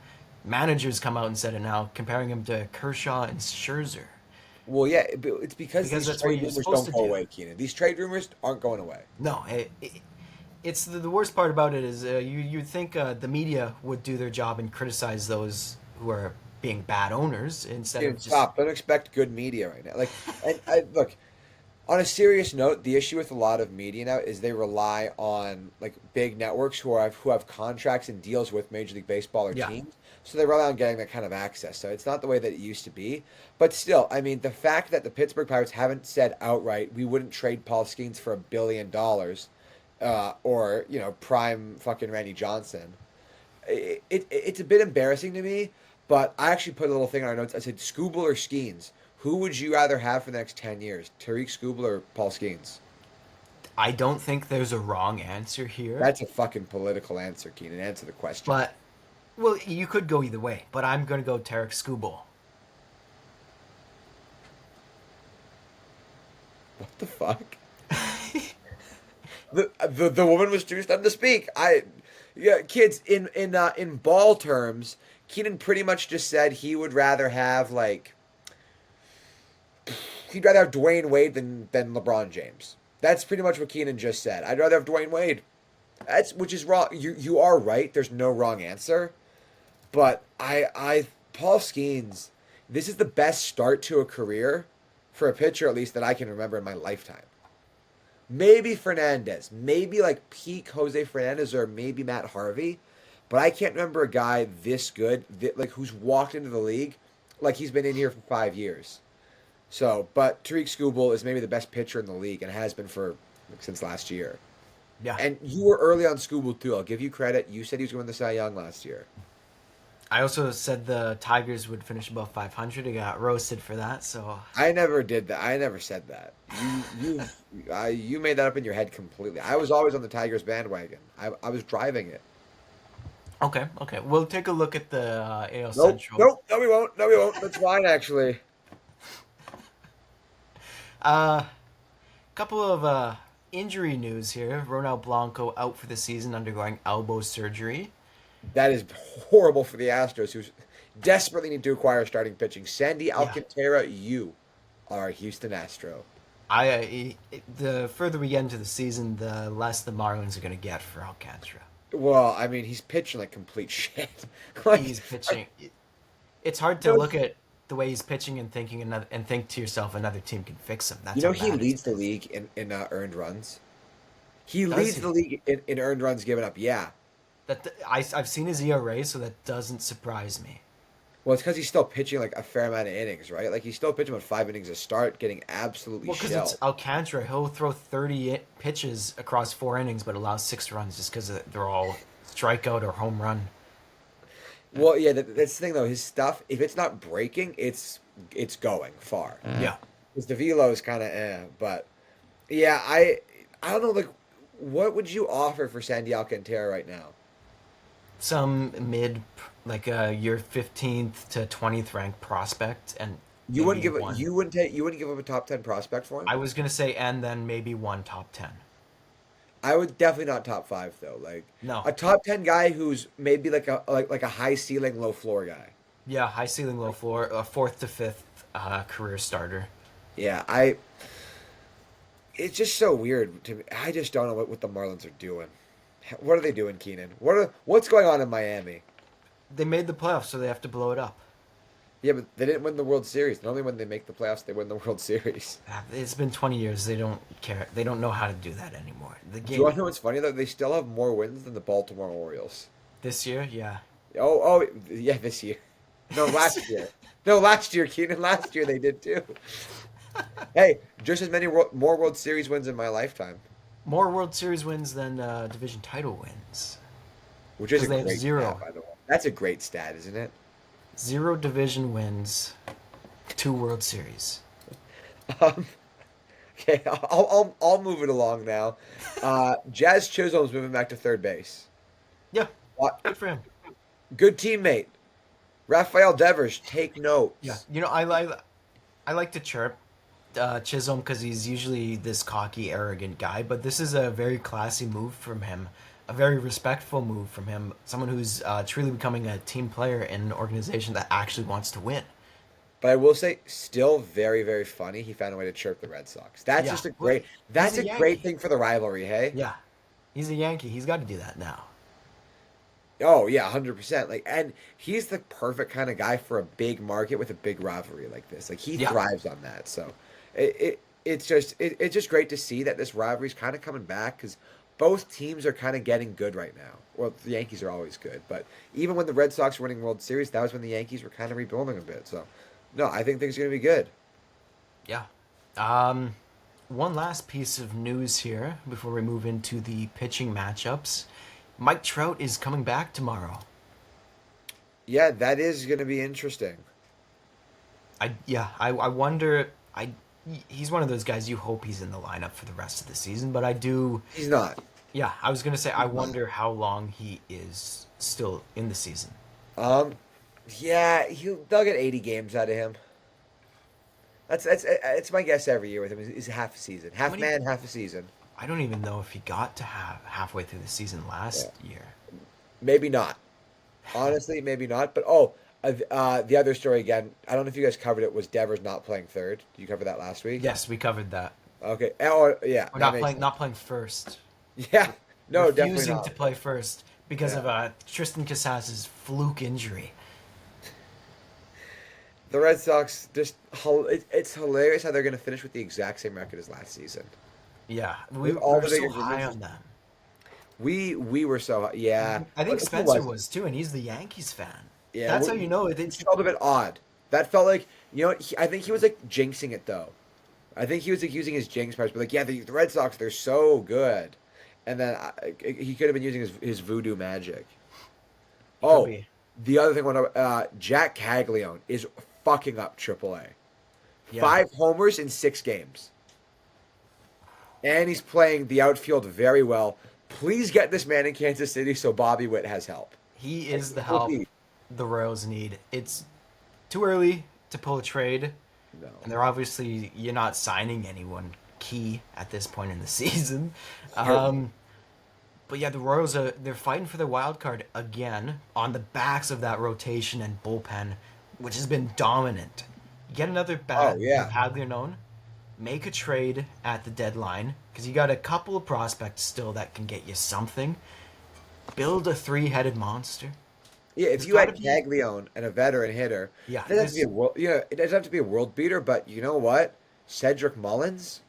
Speaker 1: managers come out and said it now, comparing him to Kershaw and Scherzer.
Speaker 2: Well, yeah, it's because
Speaker 1: Because
Speaker 2: these
Speaker 1: that's what
Speaker 2: trade
Speaker 1: you're
Speaker 2: rumors
Speaker 1: supposed
Speaker 2: don't
Speaker 1: to
Speaker 2: go
Speaker 1: do.
Speaker 2: away, Keanen. These trade rumors aren't going away.
Speaker 1: No, it's the worst part about it is you'd think the media would do their job and criticize those who are being bad owners instead of
Speaker 2: Dude,
Speaker 1: just
Speaker 2: stop! Don't expect good media right now. Like, and I look. On a serious note, the issue with a lot of media now is they rely on like big networks who have contracts and deals with Major League Baseball or
Speaker 1: Yeah.
Speaker 2: teams, so they rely on getting that kind of access. So it's not the way that it used to be. But still, I mean, the fact that the Pittsburgh Pirates haven't said outright we wouldn't trade Paul Skenes for $1 billion, or prime fucking Randy Johnson, it's a bit embarrassing to me. But I actually put a little thing on our notes. I said Skubal or Skenes. Who would you rather have for the next 10 years? Tarik Skubal or Paul Skenes?
Speaker 1: I don't think there's a wrong answer here.
Speaker 2: That's a fucking political answer, Keenan. Answer the question.
Speaker 1: But well, you could go either way, but I'm going to go Tarik Skubal.
Speaker 2: What the fuck? The woman was too stunned to speak. Kids, in ball terms, Keenan pretty much just said he would rather have he'd rather have Dwayne Wade than LeBron James. That's pretty much what Keenan just said. I'd rather have Dwayne Wade. Which is wrong. You are right. There's no wrong answer. But Paul Skenes, this is the best start to a career for a pitcher, at least that I can remember in my lifetime. Maybe Fernandez, maybe like peak Jose Fernandez, or maybe Matt Harvey, but I can't remember a guy this good, like who's walked into the league like he's been in here for 5 years. So, but Tarik Skubal is maybe the best pitcher in the league and has been since last year.
Speaker 1: Yeah.
Speaker 2: And you were early on Skubal too. I'll give you credit. You said he was going to win the Cy Young last year.
Speaker 1: I also said the Tigers would finish above 500. I got roasted for that, so
Speaker 2: I never did that. I never said that. You made that up in your head completely. I was always on the Tigers bandwagon. I was driving it.
Speaker 1: okay. We'll take a look at the AL
Speaker 2: Nope,
Speaker 1: Central.
Speaker 2: nope, no, we won't. No, we won't. That's fine, actually.
Speaker 1: Couple of injury news here. Ronald Blanco out for the season, undergoing elbow surgery.
Speaker 2: That is horrible for the Astros, who desperately need to acquire starting pitching. Sandy Alcantara, you are a Houston Astro.
Speaker 1: The further we get into the season, the less the Marlins are going to get for Alcantara.
Speaker 2: Well, I mean, he's pitching like complete shit. Like,
Speaker 1: He's pitching. It's hard to look at the way he's pitching and think to yourself another team can fix him. That's how
Speaker 2: he
Speaker 1: bad
Speaker 2: leads
Speaker 1: it's
Speaker 2: the league in earned runs. He
Speaker 1: Does
Speaker 2: leads
Speaker 1: he?
Speaker 2: the league in earned runs given up. Yeah.
Speaker 1: I've seen his ERA, so that doesn't surprise me.
Speaker 2: Well, it's because he's still pitching like a fair amount of innings, right? Like he's still pitching about 5 innings a start, getting absolutely
Speaker 1: Well, because
Speaker 2: shelled.
Speaker 1: it's Alcantara. He'll throw 30 pitches across 4 innings, but allows 6 runs just because they're all strikeout or home run.
Speaker 2: Well, yeah, that's the thing though. His stuff, if it's not breaking, it's going far.
Speaker 1: Yeah.
Speaker 2: Because the velo is kind of but yeah, I don't know. Like, what would you offer for Sandy Alcantara right now?
Speaker 1: Some mid, like your 15th to 20th ranked prospect, and
Speaker 2: You wouldn't
Speaker 1: maybe
Speaker 2: give
Speaker 1: one.
Speaker 2: you wouldn't give up a top 10 prospect for him.
Speaker 1: I was gonna say, and then maybe one top 10.
Speaker 2: I would definitely not top five though. Like
Speaker 1: No.
Speaker 2: a top 10 guy who's maybe like a high ceiling, low floor guy.
Speaker 1: Yeah, high ceiling, low floor, a fourth to fifth career starter.
Speaker 2: Yeah, it's just so weird to me. I just don't know what the Marlins are doing. What are they doing, Keanen? What's going on in Miami?
Speaker 1: They made the playoffs, so they have to blow it up.
Speaker 2: Yeah, but they didn't win the World Series. Normally, when they make the playoffs, they win the World Series.
Speaker 1: It's been 20 years. They don't care. They don't know how to do that anymore. The
Speaker 2: Do you want
Speaker 1: game
Speaker 2: to know what's funny though? They still have more wins than the Baltimore Orioles.
Speaker 1: this year, yeah.
Speaker 2: Oh, yeah, this year. No, last year. No, last year, Keenan. Last year they did too. Hey, just as many more World Series wins in my lifetime,
Speaker 1: More World Series wins than division title wins.
Speaker 2: which is a
Speaker 1: Because they have
Speaker 2: great
Speaker 1: zero.
Speaker 2: stat, by the way. That's a great stat, isn't it?
Speaker 1: Zero division wins, 2 World Series.
Speaker 2: Um, okay, I'll move it along now. Jazz Chisholm's moving back to third base.
Speaker 1: Yeah,
Speaker 2: What?
Speaker 1: good for him.
Speaker 2: Good teammate. Rafael Devers, take notes.
Speaker 1: Yeah, I like to chirp Chisholm because he's usually this cocky, arrogant guy, but this is a very classy move from him, a very respectful move from him. Someone who's truly becoming a team player in an organization that actually wants to win.
Speaker 2: But I will say, still very, very funny. He found a way to chirp the Red Sox. That's
Speaker 1: Yeah,
Speaker 2: just a
Speaker 1: well,
Speaker 2: great. That's
Speaker 1: he's
Speaker 2: a
Speaker 1: a
Speaker 2: great
Speaker 1: Yankee.
Speaker 2: thing for the rivalry. Hey.
Speaker 1: Yeah, he's a Yankee. He's got to do that now.
Speaker 2: Oh yeah, 100%. Like, and he's the perfect kind of guy for a big market with a big rivalry like this. Like, he
Speaker 1: Yeah,
Speaker 2: thrives on that. So, it's just great to see that this rivalry is kind of coming back because both teams are kind of getting good right now. Well, the Yankees are always good, but even when the Red Sox were winning World Series, that was when the Yankees were kind of rebuilding a bit. So, no, I think things are going to be good.
Speaker 1: yeah. One last piece of news here before we move into the pitching matchups. Mike Trout is coming back tomorrow.
Speaker 2: Yeah, that is going to be interesting.
Speaker 1: I wonder. He's one of those guys you hope he's in the lineup for the rest of the season, but I do.
Speaker 2: He's not.
Speaker 1: Yeah, I was gonna say I wonder how long he is still in the season.
Speaker 2: Um, yeah, they'll get 80 games out of him. That's it's my guess every year with him is half a season,
Speaker 1: How
Speaker 2: half
Speaker 1: many?
Speaker 2: man, half a season.
Speaker 1: I don't even know if he got to halfway through the season
Speaker 2: Yeah,
Speaker 1: last year.
Speaker 2: maybe not. Honestly, maybe not. But the other story again. I don't know if you guys covered it. Was Devers not playing third? Did you cover that last week?
Speaker 1: Yes, we covered that.
Speaker 2: Okay. Oh, yeah,
Speaker 1: We're
Speaker 2: that
Speaker 1: not
Speaker 2: makes
Speaker 1: playing.
Speaker 2: sense.
Speaker 1: Not playing first.
Speaker 2: Yeah. No, definitely
Speaker 1: Refusing to
Speaker 2: not.
Speaker 1: play first because
Speaker 2: Yeah.
Speaker 1: of Tristan Casas's fluke injury.
Speaker 2: The Red Sox it's hilarious how they're going to finish with the exact same record as last season.
Speaker 1: Yeah, we
Speaker 2: With all
Speaker 1: were
Speaker 2: the
Speaker 1: so
Speaker 2: big
Speaker 1: high
Speaker 2: improvements.
Speaker 1: on them.
Speaker 2: We were so yeah.
Speaker 1: I think
Speaker 2: Who
Speaker 1: Spencer
Speaker 2: was it?
Speaker 1: was too, and he's the Yankees fan.
Speaker 2: Yeah,
Speaker 1: That's how you know
Speaker 2: it felt a bit odd. That felt like I think he was like jinxing it though. I think he was like using his jinx parts, but like yeah, the Red Sox they're so good, and then he could have been using his voodoo magic.
Speaker 1: He could
Speaker 2: Oh,
Speaker 1: be.
Speaker 2: the other thing, Jack Caglione is fucking up AAA.
Speaker 1: Yeah,
Speaker 2: 5 homers in 6 games, and he's playing the outfield very well. Please get this man in Kansas City so Bobby Witt has help.
Speaker 1: he
Speaker 2: Like,
Speaker 1: is the help the Royals need. It's too early to pull a trade,
Speaker 2: no.
Speaker 1: and they're obviously you're not signing anyone key at this point in the season.
Speaker 2: Hurt-
Speaker 1: But yeah, the Royals they're fighting for their wild card again on the backs of that rotation and bullpen, which has been dominant. Get another
Speaker 2: Oh
Speaker 1: bat
Speaker 2: yeah.
Speaker 1: of Haglione, make a trade at the deadline because you got a couple of prospects still that can get you something. Build a three-headed monster.
Speaker 2: Yeah, if
Speaker 1: There's
Speaker 2: you had
Speaker 1: gotta be
Speaker 2: Caglione and a veteran hitter,
Speaker 1: yeah.
Speaker 2: it doesn't have to be a world. It doesn't have to be a world beater. But you know what? Cedric Mullins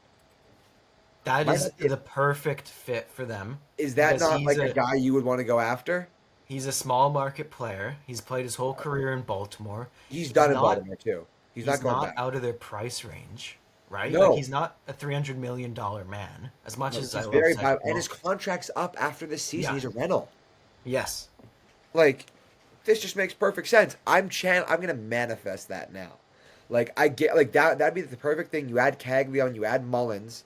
Speaker 1: That
Speaker 2: might
Speaker 1: is
Speaker 2: not be.
Speaker 1: the perfect fit for them
Speaker 2: Is that
Speaker 1: because
Speaker 2: not like a guy you would want to go after?
Speaker 1: he's a small market player. He's played his whole career in Baltimore.
Speaker 2: He's
Speaker 1: He's
Speaker 2: done in
Speaker 1: not
Speaker 2: Baltimore too. He's
Speaker 1: he's
Speaker 2: not going
Speaker 1: not
Speaker 2: back.
Speaker 1: out of their price range, right? Like
Speaker 2: No,
Speaker 1: he's not a $300 million man. As much
Speaker 2: no,
Speaker 1: as I
Speaker 2: he's
Speaker 1: love
Speaker 2: very
Speaker 1: Cedric
Speaker 2: valuable, and his
Speaker 1: Mullins.
Speaker 2: contract's up after this season.
Speaker 1: Yeah.
Speaker 2: He's a rental.
Speaker 1: Yes.
Speaker 2: Like, this just makes perfect sense. I'm gonna manifest that now. Like I get like that'd be the perfect thing. You add Caglione, you add Mullins,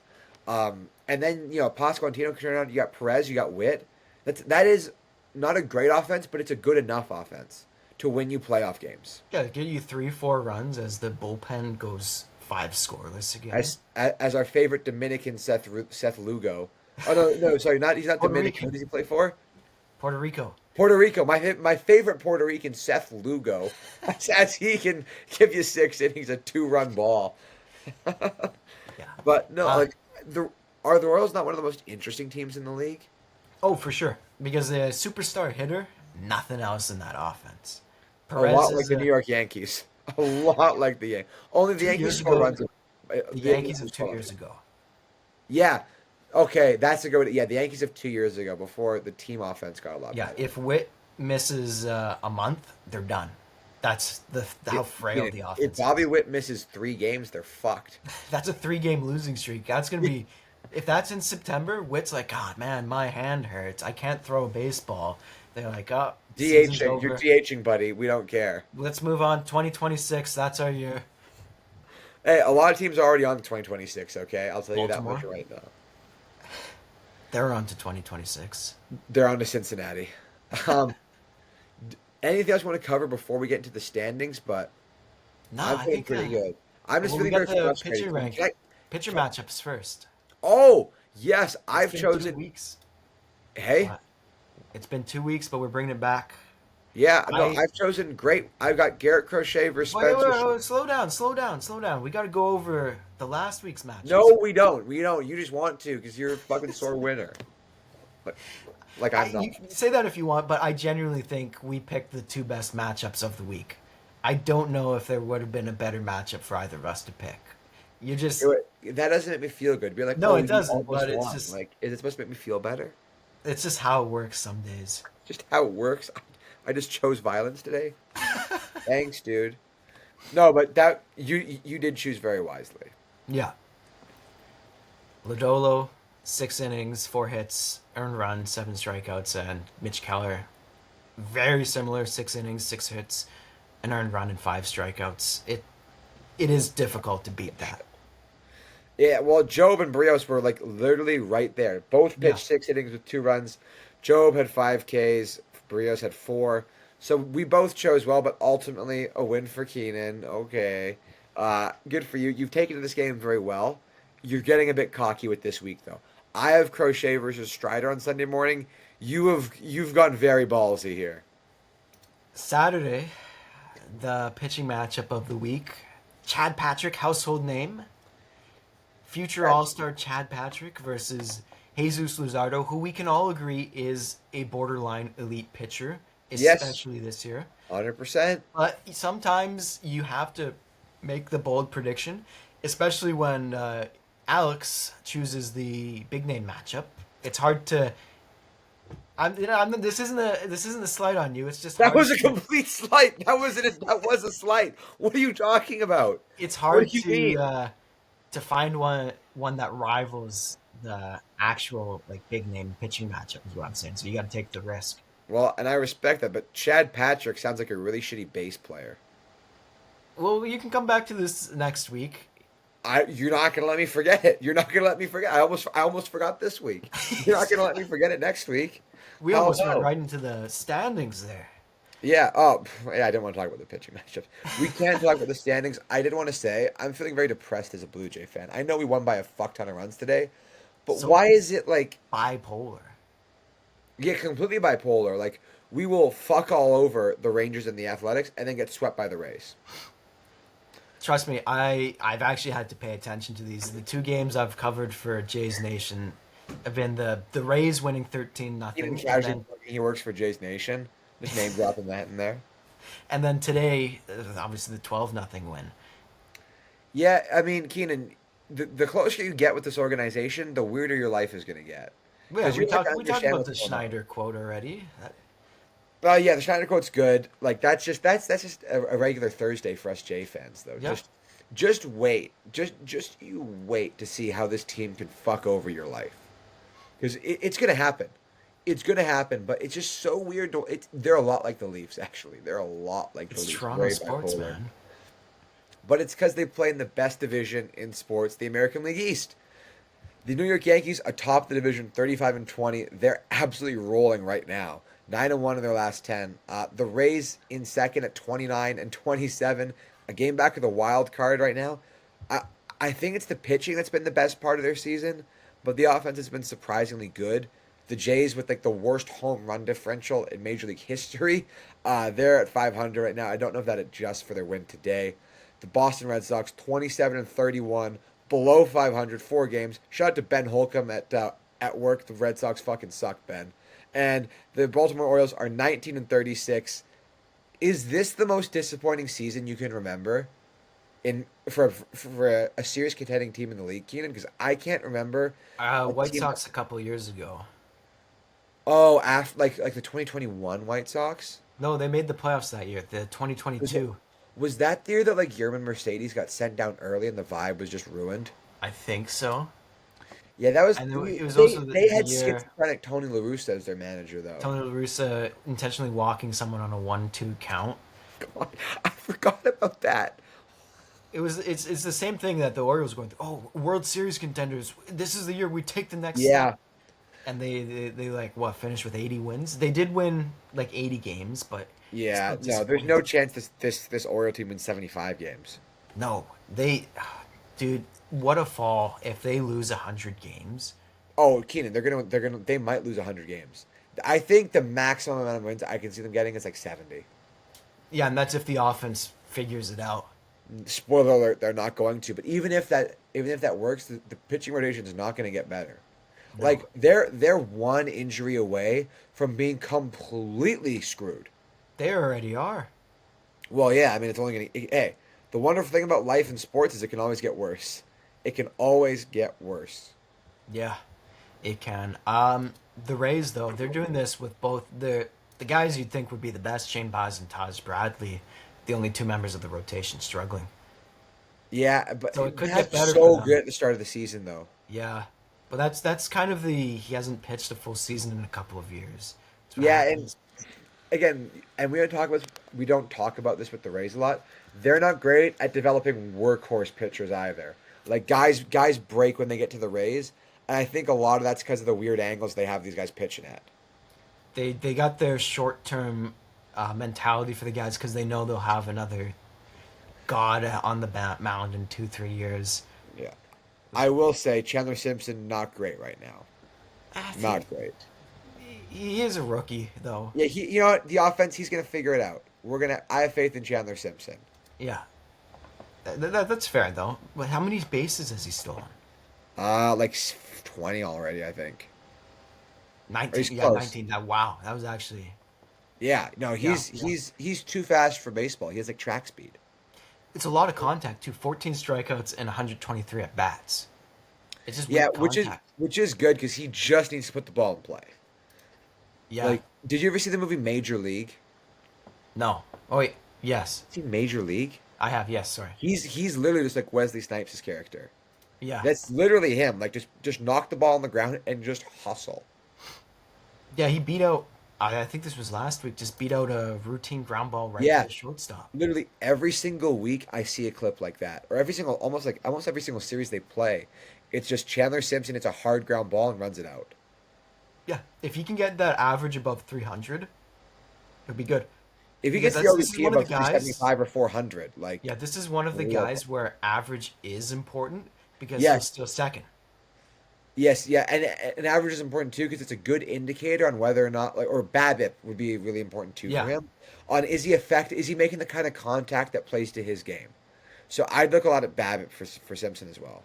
Speaker 2: and then Pasquantino can turn around. You got Perez, you got Witt. That is not a great offense, but it's a good enough offense to win you playoff games.
Speaker 1: Yeah, get you 3-4 runs as the bullpen goes 5 scoreless again.
Speaker 2: As our favorite Dominican Seth Lugo Oh no, sorry, not he's not
Speaker 1: Puerto
Speaker 2: Dominican. Who
Speaker 1: Rican.
Speaker 2: does he play for?
Speaker 1: Puerto Rico.
Speaker 2: Puerto Rico. My favorite Puerto Rican, Seth Lugo, as he can give you 6 innings, a 2-run ball.
Speaker 1: Yeah.
Speaker 2: But no,
Speaker 1: Uh,
Speaker 2: like the are the Royals not one of the most interesting teams in the league?
Speaker 1: oh, for sure. Because the superstar hitter, nothing else in that offense.
Speaker 2: A
Speaker 1: Perez
Speaker 2: lot like
Speaker 1: is
Speaker 2: the New York Yankees. A lot like the Yankees. Only the
Speaker 1: 2 years
Speaker 2: Yankees score
Speaker 1: ago.
Speaker 2: runs.
Speaker 1: The
Speaker 2: The Yankees
Speaker 1: Yankees of two
Speaker 2: score runs.
Speaker 1: years ago.
Speaker 2: Yeah. Okay, that's a good. Yeah, the Yankees of 2 years ago, before the team offense got a lot
Speaker 1: Yeah,
Speaker 2: better.
Speaker 1: if Witt misses a month, they're done. That's how frail the
Speaker 2: If
Speaker 1: offense
Speaker 2: Bobby
Speaker 1: is.
Speaker 2: Witt misses 3 games, they're fucked.
Speaker 1: That's a 3 game losing streak. That's gonna be, if that's in September, Witt's like, God, man, my hand hurts. I can't throw a baseball. They're like, oh, season's
Speaker 2: DHing, you're
Speaker 1: over.
Speaker 2: DHing, buddy. We don't care.
Speaker 1: Let's move on. 2026. That's our year.
Speaker 2: Hey, a lot of teams are already on 2026. Okay, I'll tell you that much
Speaker 1: Baltimore.
Speaker 2: right now.
Speaker 1: They're on to 2026.
Speaker 2: They're on to Cincinnati. Um, Anything else you want to cover before we get into the standings? But
Speaker 1: Nah,
Speaker 2: I'm
Speaker 1: I
Speaker 2: feeling
Speaker 1: think.
Speaker 2: pretty good. I'm just
Speaker 1: Well, we
Speaker 2: feeling
Speaker 1: got
Speaker 2: very
Speaker 1: the
Speaker 2: frustrated.
Speaker 1: pitcher matchups first.
Speaker 2: Oh, yes,
Speaker 1: It's
Speaker 2: I've
Speaker 1: been two
Speaker 2: chosen.
Speaker 1: weeks.
Speaker 2: Hey,
Speaker 1: Uh, It's been 2 weeks, but we're bringing it back.
Speaker 2: yeah, no,
Speaker 1: I
Speaker 2: I've chosen great. I've got Garrett Crochet versus Spencer.
Speaker 1: wait, slow down, slow down, slow down. We got to go over the last week's matchups.
Speaker 2: No, we don't. We don't. You just want to because you're a fucking sore winner. Like, like I'm not.
Speaker 1: You can say that if you want, but I genuinely think we picked the 2 best matchups of the week. I don't know if there would have been a better matchup for either of us to pick. You just
Speaker 2: That doesn't make me feel good. Be like,
Speaker 1: no,
Speaker 2: oh,
Speaker 1: it
Speaker 2: you
Speaker 1: doesn't.
Speaker 2: almost
Speaker 1: But it's
Speaker 2: won.
Speaker 1: just
Speaker 2: Like, is it supposed to make me feel better?
Speaker 1: how it works some days.
Speaker 2: Just how it works. I just chose violence today. Thanks, dude. No, but that you did choose very wisely.
Speaker 1: Yeah, Lodolo, 6 innings, 4 hits, earned run, 7 strikeouts, and Mitch Keller, very similar, 6 innings, 6 hits, an earned run and 5 strikeouts. It is difficult to beat that.
Speaker 2: Yeah, well, Job and Brios were like literally right there. Both
Speaker 1: Yeah.
Speaker 2: pitched 6 innings with 2 runs. Job had 5 Ks. Brios had 4. So we both chose well, but ultimately a win for Keanen. Okay, good for you. You've taken this game very well. You're getting a bit cocky with this week, though. I have Crochet versus Strider on Sunday morning. You've gone very ballsy here.
Speaker 1: Saturday, the pitching matchup of the week: Chad Patrick, household name, future All Star Chad Patrick versus Jesus Luzardo, who we can all agree is a borderline elite pitcher,
Speaker 2: Yes,
Speaker 1: especially this year.
Speaker 2: 100%.
Speaker 1: But sometimes you have to make the bold prediction, especially when Alex chooses the big name matchup. It's hard to. This isn't a slight on you. It's just
Speaker 2: That
Speaker 1: hard.
Speaker 2: was a complete slight. That was a slight. What are you talking about?
Speaker 1: It's
Speaker 2: What
Speaker 1: hard
Speaker 2: do you mean?
Speaker 1: to find one that rivals the actual like big name pitching matchup. Is what I'm saying. So you got to take the risk.
Speaker 2: Well, and I respect that, but Chad Patrick sounds like a really shitty bass player.
Speaker 1: Well, you can come back to this next week.
Speaker 2: You're not gonna let me forget it. You're not gonna let me forget. I almost forgot this week. You're not gonna let me forget it next week.
Speaker 1: We
Speaker 2: Oh
Speaker 1: almost went
Speaker 2: no.
Speaker 1: right into the standings there.
Speaker 2: Yeah. Oh, yeah. I didn't want to talk about the pitching matchups. We can't talk about the standings. I did want to say I'm feeling very depressed as a Blue Jay fan. I know we won by a fuck ton of runs today, but
Speaker 1: So
Speaker 2: why is it like
Speaker 1: bipolar.
Speaker 2: completely bipolar? Like we will fuck all over the Rangers and the Athletics, and then get swept by the Rays.
Speaker 1: Trust me, I've actually had to pay attention to these. The 2 games I've covered for Jays Nation have been the Rays winning 13
Speaker 2: Even
Speaker 1: nothing,
Speaker 2: casually, he works for Jays Nation. Just name dropping that in there.
Speaker 1: and then today, obviously the 12 nothing win.
Speaker 2: Yeah, I mean, Keenan, the closer you get with this organization, the weirder your life is going to get.
Speaker 1: Yeah,
Speaker 2: Because you're not going
Speaker 1: we
Speaker 2: to
Speaker 1: talked
Speaker 2: understand
Speaker 1: about the
Speaker 2: what's going on.
Speaker 1: Schneider quote already.
Speaker 2: Yeah, the Schneider quote's good. Like that's just a regular Thursday for us J fans, though.
Speaker 1: Yeah.
Speaker 2: Just wait, just you wait to see how this team can fuck over your life, because it's going to happen. It's going to happen, but it's just so weird. They're a lot like the Leafs, actually. They're a lot like the
Speaker 1: It's
Speaker 2: Leafs.
Speaker 1: Toronto
Speaker 2: Very
Speaker 1: sports,
Speaker 2: bipolar.
Speaker 1: man.
Speaker 2: But it's because they play in the best division in sports, the American League East. The New York Yankees atop the division, 35-20. They're absolutely rolling right now, 9-1 in their last 10. The Rays in second at 29-27, a game back of the wild card right now. I think it's the pitching that's been the best part of their season, but the offense has been surprisingly good. The Jays with like the worst home run differential in Major League history, they're at 500 right now. I don't know if that adjusts for their win today. The Boston Red Sox 27-31, below 500, 4 games. Shout out to Ben Holcomb at work. The Red Sox fucking suck, Ben. And the Baltimore Orioles are 19-36. Is this the most disappointing season you can remember in for a serious contending team in the league, Keanen? Because I can't remember a
Speaker 1: White
Speaker 2: team.
Speaker 1: Sox a couple years ago.
Speaker 2: Oh, after like the 2021 White Sox.
Speaker 1: No, they made the playoffs that year. The
Speaker 2: Was it,
Speaker 1: 2022.
Speaker 2: was that the year that like Yerman Mercedes got sent down early and the vibe was just ruined?
Speaker 1: I think so.
Speaker 2: Yeah, that was
Speaker 1: And it was
Speaker 2: they
Speaker 1: also
Speaker 2: they
Speaker 1: the
Speaker 2: had
Speaker 1: year
Speaker 2: schizophrenic Tony La Russa as their manager though.
Speaker 1: Tony La Russa intentionally walking someone on a 1-2 count.
Speaker 2: God, I forgot about that.
Speaker 1: It's the same thing that the Orioles were going through. Oh, World Series contenders. This is the year we take the next
Speaker 2: Yeah,
Speaker 1: step. And they like what finished with 80 wins. They did win like 80 games, but
Speaker 2: yeah.
Speaker 1: still
Speaker 2: No, there's
Speaker 1: disappointing.
Speaker 2: no chance this Oriole team wins 75 games.
Speaker 1: No, dude, what a fall if they lose 100 games.
Speaker 2: Oh, Keenan, they might lose 100 games. I think the maximum amount of wins I can see them getting is like 70.
Speaker 1: Yeah, and that's if the offense figures it out.
Speaker 2: Spoiler alert, they're not going to. But even if that works, the pitching rotation is not going to get better.
Speaker 1: No,
Speaker 2: Like they're one injury away from being completely screwed.
Speaker 1: they already are.
Speaker 2: Well, yeah, I mean it's only going to. Hey, the wonderful thing about life and sports is it can always get worse. It can always get worse.
Speaker 1: Yeah, it can. The Rays though, they're doing this with both the guys you'd think would be the best, Shane Baz and Taj Bradley, the only two members of the rotation struggling.
Speaker 2: Yeah, but
Speaker 1: So it could
Speaker 2: that's
Speaker 1: get better for
Speaker 2: so
Speaker 1: them.
Speaker 2: good at the start of the season, though.
Speaker 1: Yeah, but that's kind of the he hasn't pitched a full season in a couple of years. That's what
Speaker 2: Yeah, and
Speaker 1: happens.
Speaker 2: again, and we don't talk about this with the Rays a lot. They're not great at developing workhorse pitchers either. Like guys break when they get to the Rays, and I think a lot of that's because of the weird angles they have these guys pitching at.
Speaker 1: They got their short term mentality for the guys because they know they'll have another god on the mound in 2-3 years.
Speaker 2: Yeah, I will say Chandler Simpson not great right now.
Speaker 1: I think
Speaker 2: Not great.
Speaker 1: he is a rookie though.
Speaker 2: Yeah, you know what? The offense, he's gonna figure it out. I have faith in Chandler Simpson.
Speaker 1: Yeah, that's fair though. But how many bases has he stolen?
Speaker 2: Like 20 already, I think. Or
Speaker 1: 19.
Speaker 2: he's
Speaker 1: Yeah,
Speaker 2: close.
Speaker 1: 19. Wow, that was actually
Speaker 2: Yeah, no,
Speaker 1: yeah.
Speaker 2: he's too fast for baseball. He has like track speed.
Speaker 1: It's a lot of contact too. 14 strikeouts and 123 at bats. It's just
Speaker 2: Yeah,
Speaker 1: weird contact.
Speaker 2: which is good because he just needs to put the ball in play.
Speaker 1: Yeah.
Speaker 2: Like, did you ever see the movie Major League?
Speaker 1: No. Oh wait. Yes,
Speaker 2: See Major League?
Speaker 1: I have. Yes. Sorry.
Speaker 2: He's literally just like Wesley Snipes' character.
Speaker 1: Yeah.
Speaker 2: That's literally him. Like just knock the ball on the ground and just hustle.
Speaker 1: Yeah. He beat out. I think this was last week. Just beat out a routine ground ball right to
Speaker 2: Yeah,
Speaker 1: the shortstop.
Speaker 2: literally every single week I see a clip like that, or almost every single series they play. It's just Chandler Simpson. It's a hard ground ball and runs it out.
Speaker 1: Yeah. If he can get that average above 300, it'll be good.
Speaker 2: If he
Speaker 1: Because
Speaker 2: gets the
Speaker 1: this is
Speaker 2: OBP
Speaker 1: one of
Speaker 2: above
Speaker 1: the guys.
Speaker 2: 375 or 400, like
Speaker 1: Yeah, this is one of the
Speaker 2: love
Speaker 1: guys
Speaker 2: it.
Speaker 1: where average is important because he'll
Speaker 2: Yes,
Speaker 1: steal second.
Speaker 2: yes, yeah, and average is important too because it's a good indicator on whether or not or BABIP would be really important too for
Speaker 1: Yeah.
Speaker 2: him. On is he making the kind of contact that plays to his game? So I'd look a lot at BABIP for Simpson as well.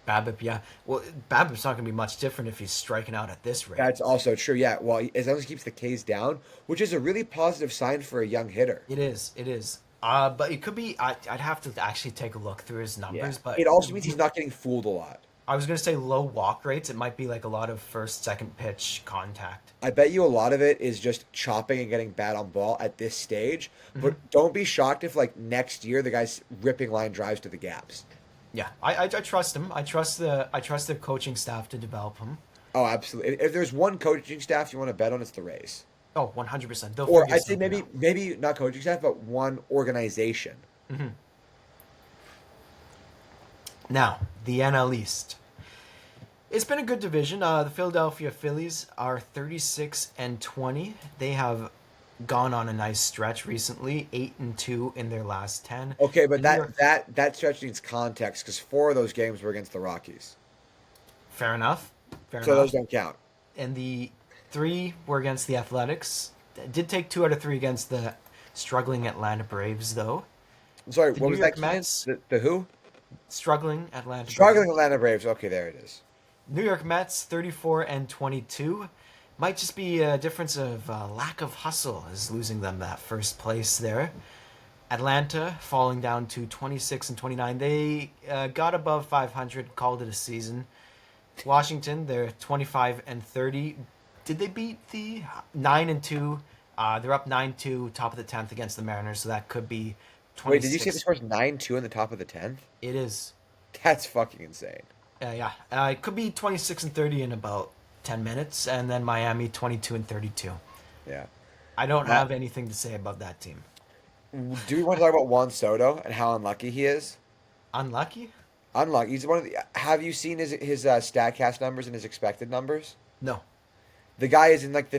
Speaker 1: BABIP, yeah. Well, BABIP's not going to be much different if he's striking out at this rate.
Speaker 2: That's also true. Yeah, well, as long as he keeps the K's down, which is a really positive sign for a young hitter.
Speaker 1: It is. It is. But it could be. I'd have to actually take a look through his
Speaker 2: Yeah.
Speaker 1: numbers. But
Speaker 2: It also means he's not getting fooled a lot.
Speaker 1: I was going to say low walk rates. It might be like a lot of first, second pitch contact.
Speaker 2: I bet you a lot of it is just chopping and getting bad on ball at this stage.
Speaker 1: Hmm.
Speaker 2: But don't be shocked if like next year the guy's ripping line drives to the gaps.
Speaker 1: Yeah, I trust him. I trust the coaching staff to develop him.
Speaker 2: Oh, absolutely. If there's one coaching staff you want to bet on, it's the Rays.
Speaker 1: Oh, 100%. They'll
Speaker 2: Or
Speaker 1: figure
Speaker 2: I'd say
Speaker 1: something
Speaker 2: maybe
Speaker 1: out.
Speaker 2: maybe not coaching staff, but one organization.
Speaker 1: Now, the NL East. It's been a good division. The Philadelphia Phillies are 36-20. They have gone on a nice stretch recently, 8-2 in their last 10.
Speaker 2: Okay, but
Speaker 1: The New York,
Speaker 2: that stretch needs context because 4 of those games were against the Rockies.
Speaker 1: fair enough. Fair
Speaker 2: So those
Speaker 1: enough.
Speaker 2: don't count.
Speaker 1: And the 3 were against the Athletics. Did take 2 out of 3 against the struggling Atlanta Braves, though.
Speaker 2: I'm sorry,
Speaker 1: The
Speaker 2: what
Speaker 1: New
Speaker 2: was that,
Speaker 1: York
Speaker 2: Keanen?
Speaker 1: Mets,
Speaker 2: The who?
Speaker 1: struggling Atlanta
Speaker 2: Struggling
Speaker 1: Braves.
Speaker 2: Atlanta Braves. Okay, there it is.
Speaker 1: New York Mets, 34 and 22. Might just be a difference of lack of hustle is losing them that first place there. Atlanta falling down to 26 and 29. They got above 500, called it a season. Washington, they're 25 and 30. Did they beat the 9 and 2? They're up 9-2, top of the 10th against the Mariners, so that could be
Speaker 2: Wait, did you say the
Speaker 1: 26.
Speaker 2: score's 9-2 in the top of the 10th?
Speaker 1: It is.
Speaker 2: That's fucking insane.
Speaker 1: Yeah. It could be 26 and 30 in about 10 minutes, and then Miami 22 and 32.
Speaker 2: Yeah.
Speaker 1: I don't
Speaker 2: Uh,
Speaker 1: have anything to say about that team.
Speaker 2: do we want to talk about Juan Soto and how unlucky he is?
Speaker 1: Unlucky?
Speaker 2: Unlucky. He's one of the. Have you seen his Statcast numbers and his expected numbers?
Speaker 1: No.
Speaker 2: The guy is in like the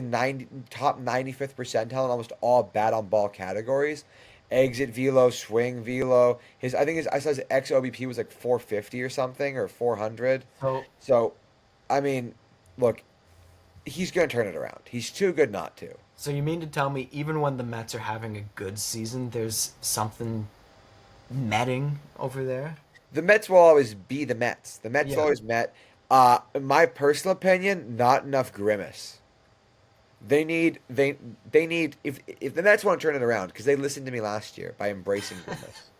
Speaker 2: top 95th percentile in almost all bat on ball categories. Exit velo, swing velo. I saw his xOBP was like 450 or something or 400.
Speaker 1: So
Speaker 2: So, I mean, look, he's gonna turn it around. He's too good not to.
Speaker 1: So you mean to tell me even when the Mets are having a good season, there's something netting over there?
Speaker 2: The Mets will always be the Mets. The Mets will
Speaker 1: Yeah.
Speaker 2: always Met. In my personal opinion, not enough grimace. They need if the Mets want to turn it around because they listened to me last year by embracing grimace.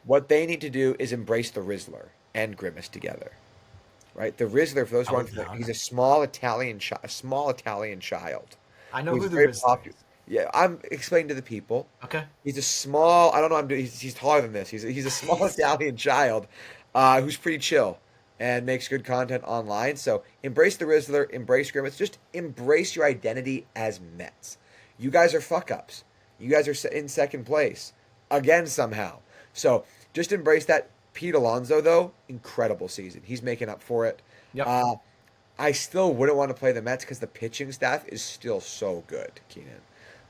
Speaker 2: What they need to do is embrace the Rizzler and grimace together. Right? The Rizzler, for those who
Speaker 1: I
Speaker 2: aren't
Speaker 1: was
Speaker 2: familiar,
Speaker 1: down.
Speaker 2: he's a small Italian child
Speaker 1: I know
Speaker 2: who's
Speaker 1: who the
Speaker 2: very
Speaker 1: Rizzler
Speaker 2: popular.
Speaker 1: is.
Speaker 2: Yeah, I'm explaining to the people.
Speaker 1: Okay.
Speaker 2: He's a small. I don't know. He's taller than this. He's a small Italian child, who's pretty chill and makes good content online. So embrace the Rizzler, embrace grimace, just embrace your identity as Mets. You guys are fuck ups. You guys are in second place again somehow. So just embrace that. Pete Alonso though, incredible season. He's making up for it.
Speaker 1: Yep.
Speaker 2: I still wouldn't want to play the Mets because the pitching staff is still so good, Keenan.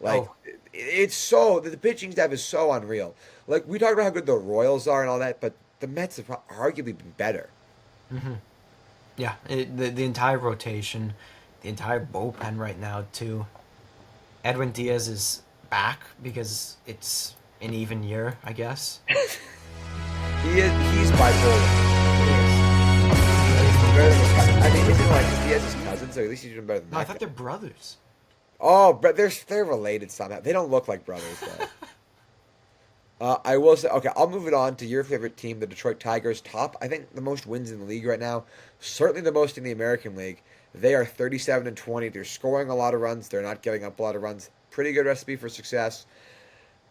Speaker 2: Like
Speaker 1: Oh,
Speaker 2: it's so the pitching staff is so unreal. Like we talked about how good the Royals are and all that, but the Mets have arguably been better.
Speaker 1: yeah. The entire rotation, the entire bullpen right now too. Edwin Diaz is back because it's an even year, I guess.
Speaker 2: He's bipolar. He's better than his cousin. I mean, isn't like he has his cousin, so at least he's doing better than
Speaker 1: No, I
Speaker 2: that
Speaker 1: thought
Speaker 2: guy.
Speaker 1: they're brothers.
Speaker 2: Oh, but they're related somehow. They don't look like brothers though. I will say, okay, I'll move it on to your favorite team, the Detroit Tigers. Top, I think, the most wins in the league right now. Certainly the most in the American League. They are 37 and 20. They're scoring a lot of runs. They're not giving up a lot of runs. Pretty good recipe for success.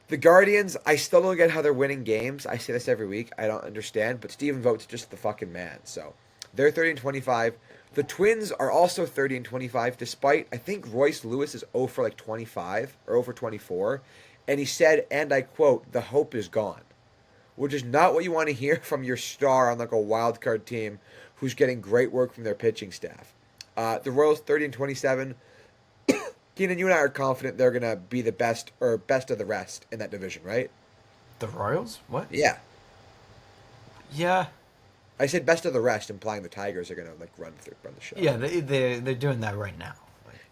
Speaker 2: The Guardians, I still don't get how they're winning games. I say this every week. I don't understand, but Steven Vogt's just the fucking man. So they're 30 and 25. The Twins are also 30 and 25, despite I think Royce Lewis is 0 for like 25 or 0 for 24. And he said, and I quote, the hope is gone, which is not what you want to hear from your star on like a wild card team who's getting great work from their pitching staff. The Royals 30 and 27. Keenan, you and I are confident they're gonna be the best or best of the rest in that division, right?
Speaker 1: The Royals? What?
Speaker 2: Yeah,
Speaker 1: Yeah.
Speaker 2: I said best of the rest, implying the Tigers are gonna like run the show.
Speaker 1: Yeah, they're doing that right now.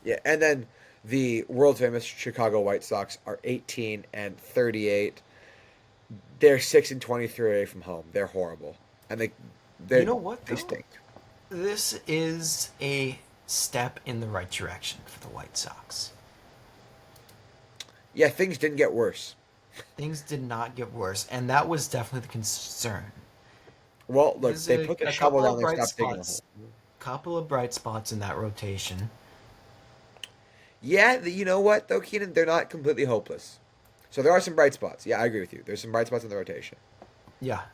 Speaker 2: Yeah, and then the world famous Chicago White Sox are 18 and 38. They're 6 and 23 away from home. They're horrible, and they
Speaker 1: You know what,
Speaker 2: they
Speaker 1: though?
Speaker 2: stink.
Speaker 1: This is a step in the right direction for the White Sox.
Speaker 2: Yeah, things didn't get worse.
Speaker 1: Things did not get worse, and that was definitely the concern.
Speaker 2: Well, look,
Speaker 1: There's
Speaker 2: they put the shovel down. They stopped digging a hole.
Speaker 1: Couple of bright spots in that rotation.
Speaker 2: Yeah, you know what though, Keenan, they're not completely hopeless. So there are some bright spots. Yeah, I agree with you. There's some bright spots in the rotation.
Speaker 1: Yeah,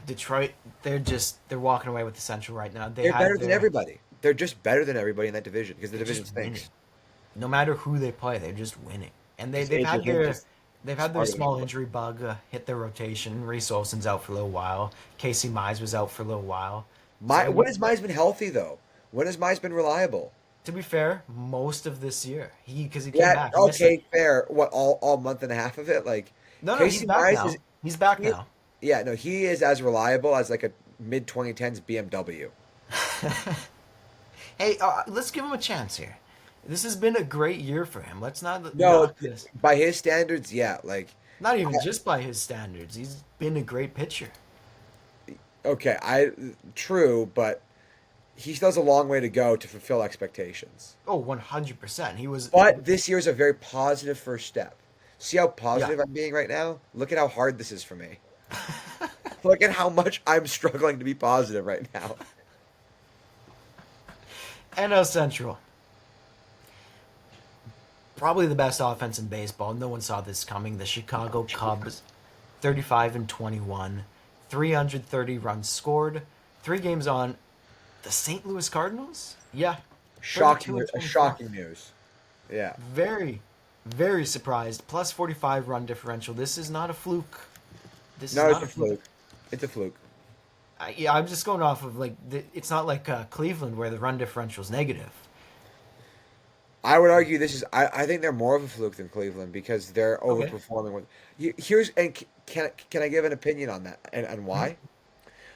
Speaker 1: Detroit. They're walking away with the Central right now.
Speaker 2: They're better than everybody. They're just better than everybody in that division because the
Speaker 1: They're
Speaker 2: division
Speaker 1: just winning.
Speaker 2: stinks.
Speaker 1: No matter who they play, they're just winning. And
Speaker 2: Because
Speaker 1: they've had
Speaker 2: AJ Hinch is
Speaker 1: they've had their
Speaker 2: smarter than
Speaker 1: small
Speaker 2: everybody.
Speaker 1: injury bug hit their rotation. Reese Olson's out for a little while. Casey Mize was out for a little while. So,
Speaker 2: When has Mize been healthy though? When has Mize been reliable?
Speaker 1: to be fair, most of this year because he came
Speaker 2: Yeah,
Speaker 1: back. He missed
Speaker 2: okay, fair. What all month and a half of it? Like
Speaker 1: No, he's
Speaker 2: Casey
Speaker 1: back
Speaker 2: Mize
Speaker 1: now.
Speaker 2: is
Speaker 1: He's back
Speaker 2: he-
Speaker 1: now.
Speaker 2: yeah, no, he is as reliable as like a mid 2010s BMW.
Speaker 1: Hey, let's give him a chance here. This has been a great year for him. Let's not
Speaker 2: No,
Speaker 1: knock this.
Speaker 2: by his standards, yeah.
Speaker 1: Not even just by his standards. He's been a great pitcher.
Speaker 2: Okay, I true, but he still has a long way to go to fulfill expectations.
Speaker 1: Oh, 100%. He was,
Speaker 2: But this year is a very positive first step. See how
Speaker 1: yeah.
Speaker 2: positive I'm being right now? Look at how hard this is for me. Look at how much I'm struggling to be positive right now.
Speaker 1: NL Central. Probably the best offense in baseball. No one saw this coming. The Chicago Cubs, 35 and 21, 330 runs scored, 3 games on the St. Louis Cardinals. Yeah, 32
Speaker 2: Shocking,
Speaker 1: and
Speaker 2: a
Speaker 1: 24.
Speaker 2: shocking news. Yeah.
Speaker 1: Very, very surprised. Plus 45 run differential. This is not a fluke. This is
Speaker 2: No, it's
Speaker 1: not
Speaker 2: a
Speaker 1: a fluke.
Speaker 2: fluke. It's a fluke.
Speaker 1: Yeah, I'm just going off of it's not like Cleveland where the run differential is negative.
Speaker 2: I would argue this is. I think they're more of a fluke than Cleveland because they're
Speaker 1: Okay.
Speaker 2: overperforming. Here's and can I give an opinion on that and
Speaker 1: Mhm.
Speaker 2: why?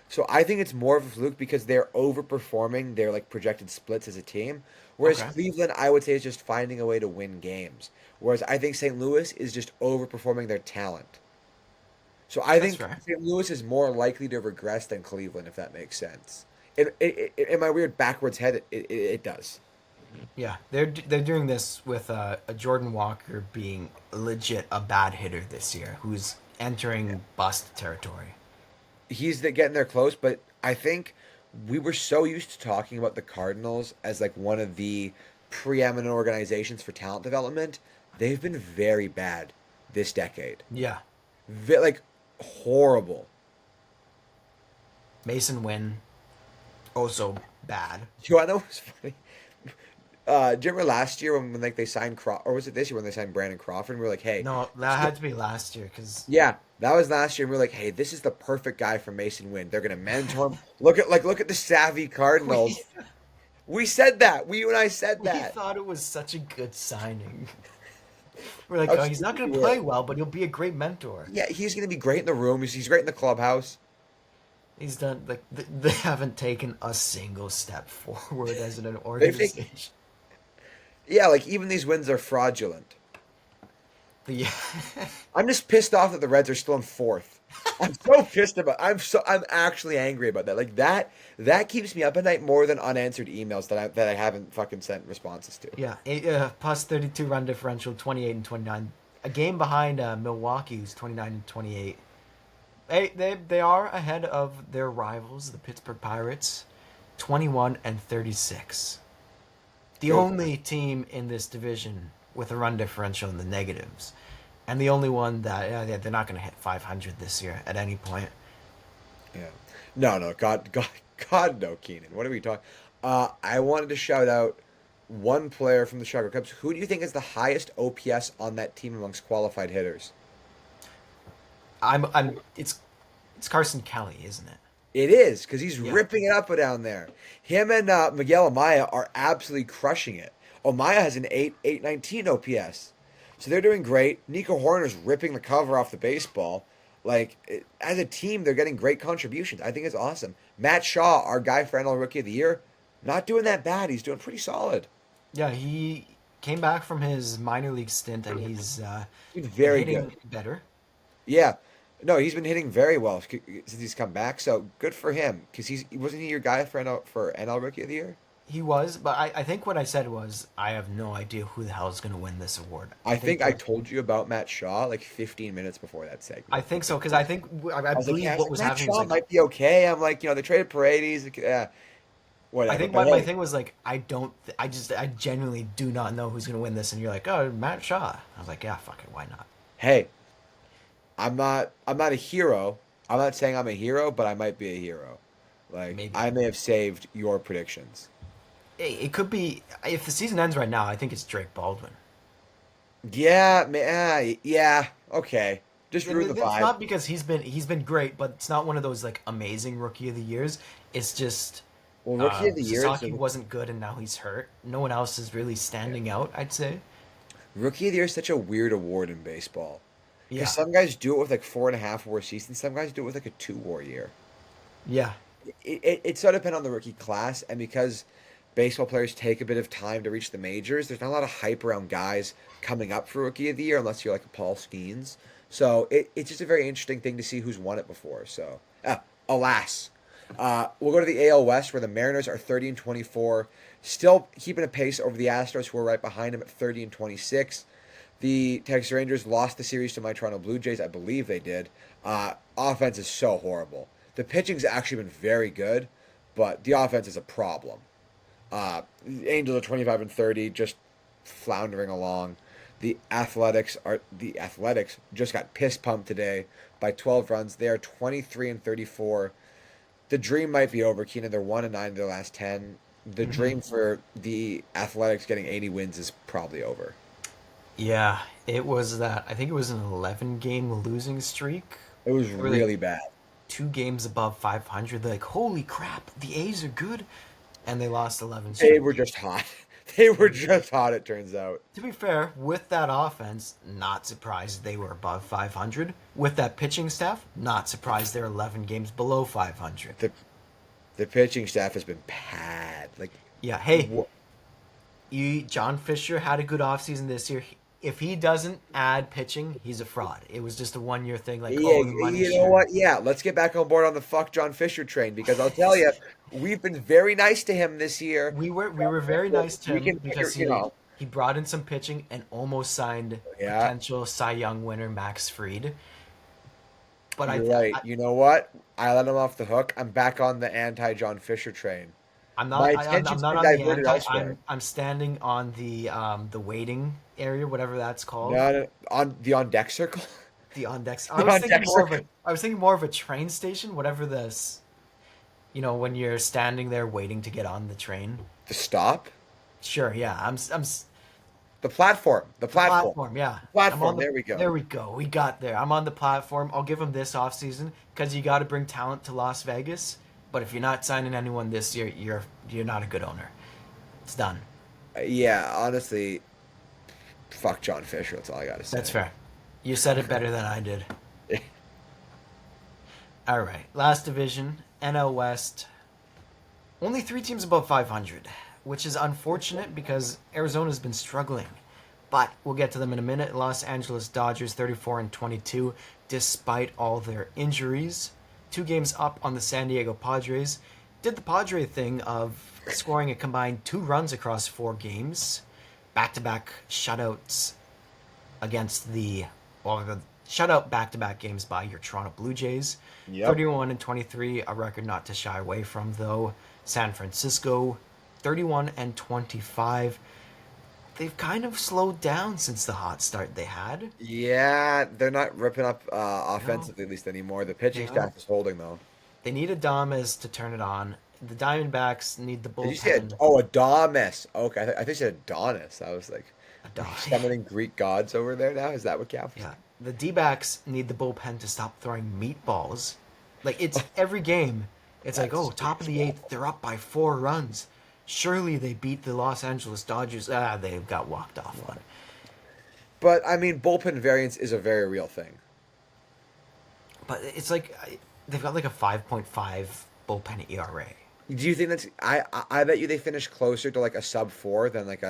Speaker 2: So I think it's more of a fluke because they're overperforming their like projected splits as a team, whereas
Speaker 1: Okay.
Speaker 2: Cleveland I would say is just finding a way to win games. Whereas I think St. Louis is just overperforming their talent. So I
Speaker 1: That's
Speaker 2: think
Speaker 1: fair.
Speaker 2: St. Louis is more likely to regress than Cleveland, if that makes sense. In my weird backwards head, it does.
Speaker 1: Yeah, they're doing this with a Jordan Walker being legit a bad hitter this year, who's entering bust territory.
Speaker 2: Getting there close, but I think we were so used to talking about the Cardinals as like one of the preeminent organizations for talent development. They've been very bad this decade.
Speaker 1: Yeah,
Speaker 2: Like horrible.
Speaker 1: Mason Wynn also bad.
Speaker 2: You wanna know what's funny? Do you remember last year when like they signed or was it this year when they signed Brandon Crawford? And we were like, hey,
Speaker 1: No, that had to be last year because
Speaker 2: yeah, that was last year. And we were like, hey, this is the perfect guy for Mason Wynn. They're gonna mentor him. Look at the savvy
Speaker 1: we
Speaker 2: Cardinals. We said that. You and I said
Speaker 1: we
Speaker 2: that.
Speaker 1: thought it was such a good signing. We're like,
Speaker 2: How
Speaker 1: oh, he's not
Speaker 2: stupid
Speaker 1: going
Speaker 2: we
Speaker 1: to
Speaker 2: were.
Speaker 1: play well, but he'll be a great mentor.
Speaker 2: Yeah, he's gonna be great in the room. He's great in the clubhouse.
Speaker 1: He's done like they haven't taken a single step forward as an
Speaker 2: They've taken,
Speaker 1: organization.
Speaker 2: yeah, like even these wins are fraudulent.
Speaker 1: Yeah.
Speaker 2: I'm just pissed off that the Reds are still in fourth. I'm so pissed about. I'm actually angry about that. Like that keeps me up at night more than unanswered emails that I haven't fucking sent responses to.
Speaker 1: Yeah, plus 32 run differential, 28 and 29. A game behind Milwaukee, who's 29 and 28. They are ahead of their rivals, the Pittsburgh Pirates, 21 and 36. The
Speaker 2: Go.
Speaker 1: only team in this division with a run differential in the negatives, and the only one that they're not going to hit 500 this year at any point.
Speaker 2: Yeah. No, God, no, Keenan. What are we talking? I wanted to shout out one player from the Chicago Cubs. Who do you think is the highest OPS on that team amongst qualified hitters?
Speaker 1: It's Carson Kelly, isn't it?
Speaker 2: It is because he's
Speaker 1: Yeah.
Speaker 2: ripping it up down there. Him and Miguel Amaya are absolutely crushing it. Amaya has an 819 OPS, so they're doing great. Nico Horner's ripping the cover off the baseball. As a team, they're getting great contributions. I think it's awesome. Matt Shaw, our guy for NL Rookie of the Year, not doing that bad. He's doing pretty solid.
Speaker 1: Yeah, he came back from his minor league stint, and he's
Speaker 2: He's
Speaker 1: been
Speaker 2: very good.
Speaker 1: hitting better.
Speaker 2: Yeah. No, he's been hitting very well since he's come back. So good for him because wasn't he your guy for NL Rookie of the Year?
Speaker 1: He was, but I think what I said was I have no idea who the hell is going to win this award.
Speaker 2: I think I told you about Matt Shaw like 15 minutes before that segment.
Speaker 1: I think so because I
Speaker 2: I was like,
Speaker 1: believe
Speaker 2: yeah,
Speaker 1: what was
Speaker 2: Matt
Speaker 1: happening was
Speaker 2: Shaw
Speaker 1: like
Speaker 2: might be okay. I'm like, they traded Paredes.
Speaker 1: I
Speaker 2: Whatever.
Speaker 1: think
Speaker 2: But
Speaker 1: my
Speaker 2: hey,
Speaker 1: thing was like I genuinely do not know who's going to win this, and you're like, oh, Matt Shaw. I was like, yeah, fuck it, why not?
Speaker 2: hey, I'm not a hero. I'm not saying I'm a hero, but I might be a hero. Like
Speaker 1: Maybe.
Speaker 2: I may have saved your predictions.
Speaker 1: Hey, it could be if the season ends right now. I think it's Drake Baldwin.
Speaker 2: Yeah, yeah, okay. Just ruin the
Speaker 1: It's
Speaker 2: vibe.
Speaker 1: not because he's been great, but it's not one of those like amazing rookie of the years. It's just
Speaker 2: Well, Rookie of the Year is
Speaker 1: Sasaki wasn't good and now he's hurt. No one else is really standing out, I'd say.
Speaker 2: Rookie of the Year is such a weird award in baseball.
Speaker 1: Yeah,
Speaker 2: Because some guys do it with like 4.5 WAR seasons, some guys do it with like a 2 WAR year.
Speaker 1: yeah,
Speaker 2: It sort of depends on the rookie class, and because baseball players take a bit of time to reach the majors. There's not a lot of hype around guys coming up for Rookie of the Year unless you're like a Paul Skenes. So it's just a very interesting thing to see who's won it before. So, alas. We'll go to the AL West where the Mariners are 30-24, still keeping a pace over the Astros who are right behind them at 30-26. The Texas Rangers lost the series to my Toronto Blue Jays. I believe they did. Offense is so horrible. The pitching's actually been very good, but the offense is a problem. The Angels are 25-30, just floundering along. The Athletics just got piss pumped today by 12 runs. They are 23-34. The dream might be over, Keanen. They're 1-9 in their last 10. The dream for the Athletics getting 80 wins is probably over.
Speaker 1: Yeah, it was that. I think it was an 11-game losing streak.
Speaker 2: It was really bad.
Speaker 1: 2 games above 500. They're like, holy crap, the A's are good. And they lost 11
Speaker 2: straight. They were just hot. They were just hot, it turns out.
Speaker 1: To be fair, with that offense, not surprised they were above 500. With that pitching staff, not surprised they're 11 games below 500.
Speaker 2: The pitching staff has been bad.
Speaker 1: Yeah, hey, John Fisher had a good offseason this year. If he doesn't add pitching, he's a fraud. It was just a 1-year thing.
Speaker 2: The you know what? Yeah, let's get back on board on the fuck John Fisher train because I'll tell you, we've been very nice to him this year.
Speaker 1: We were very nice to him because he brought in some pitching and almost signed potential Cy Young winner Max Fried. But
Speaker 2: You're right. You know what? I let him off the hook. I'm back on the anti-John Fisher train.
Speaker 1: I'm not on the anti. I'm standing on the waiting area, whatever that's called.
Speaker 2: No, on deck circle.
Speaker 1: The on deck. I was thinking more of a train station, whatever this. When you're standing there waiting to get on the train.
Speaker 2: The stop.
Speaker 1: Sure. Yeah. I'm.
Speaker 2: The platform. The platform.
Speaker 1: Yeah.
Speaker 2: Platform. There we go.
Speaker 1: There we go. We got there. I'm on the platform. I'll give him this offseason because you got to bring talent to Las Vegas. But if you're not signing anyone this year, you're not a good owner. It's done.
Speaker 2: Yeah, honestly, fuck John Fisher. That's all I gotta say.
Speaker 1: That's fair. You said it better than I did. All right, last division, NL West. Only 3 teams above 500, which is unfortunate because Arizona's been struggling. But we'll get to them in a minute. Los Angeles Dodgers 34-22, despite all their injuries. 2 games up on the San Diego Padres. Did the Padre thing of scoring a combined 2 runs across 4 games. Back-to-back shutouts against shutout back-to-back games by your Toronto Blue Jays. Yep. 31-23, a record not to shy away from, though. San Francisco, 31-25. They've kind of slowed down since the hot start they had.
Speaker 2: Yeah, they're not ripping up offensively at least anymore. The pitching staff is holding, though.
Speaker 1: They need Adames to turn it on. The Diamondbacks need the bullpen.
Speaker 2: Did you say Adames? Okay, I think you said Adonis. I was like, summoning Greek gods over there now? Is that what counts?
Speaker 1: Yeah. The D-backs need the bullpen to stop throwing meatballs. It's every game. It's top of the 8th, they're up by 4 runs. Surely they beat the Los Angeles Dodgers. They got walked off on.
Speaker 2: But, I mean, bullpen variance is a very real thing.
Speaker 1: But it's like they've got like a 5.5 bullpen ERA.
Speaker 2: Do you think that's... I bet you they finish closer to like a sub 4 than like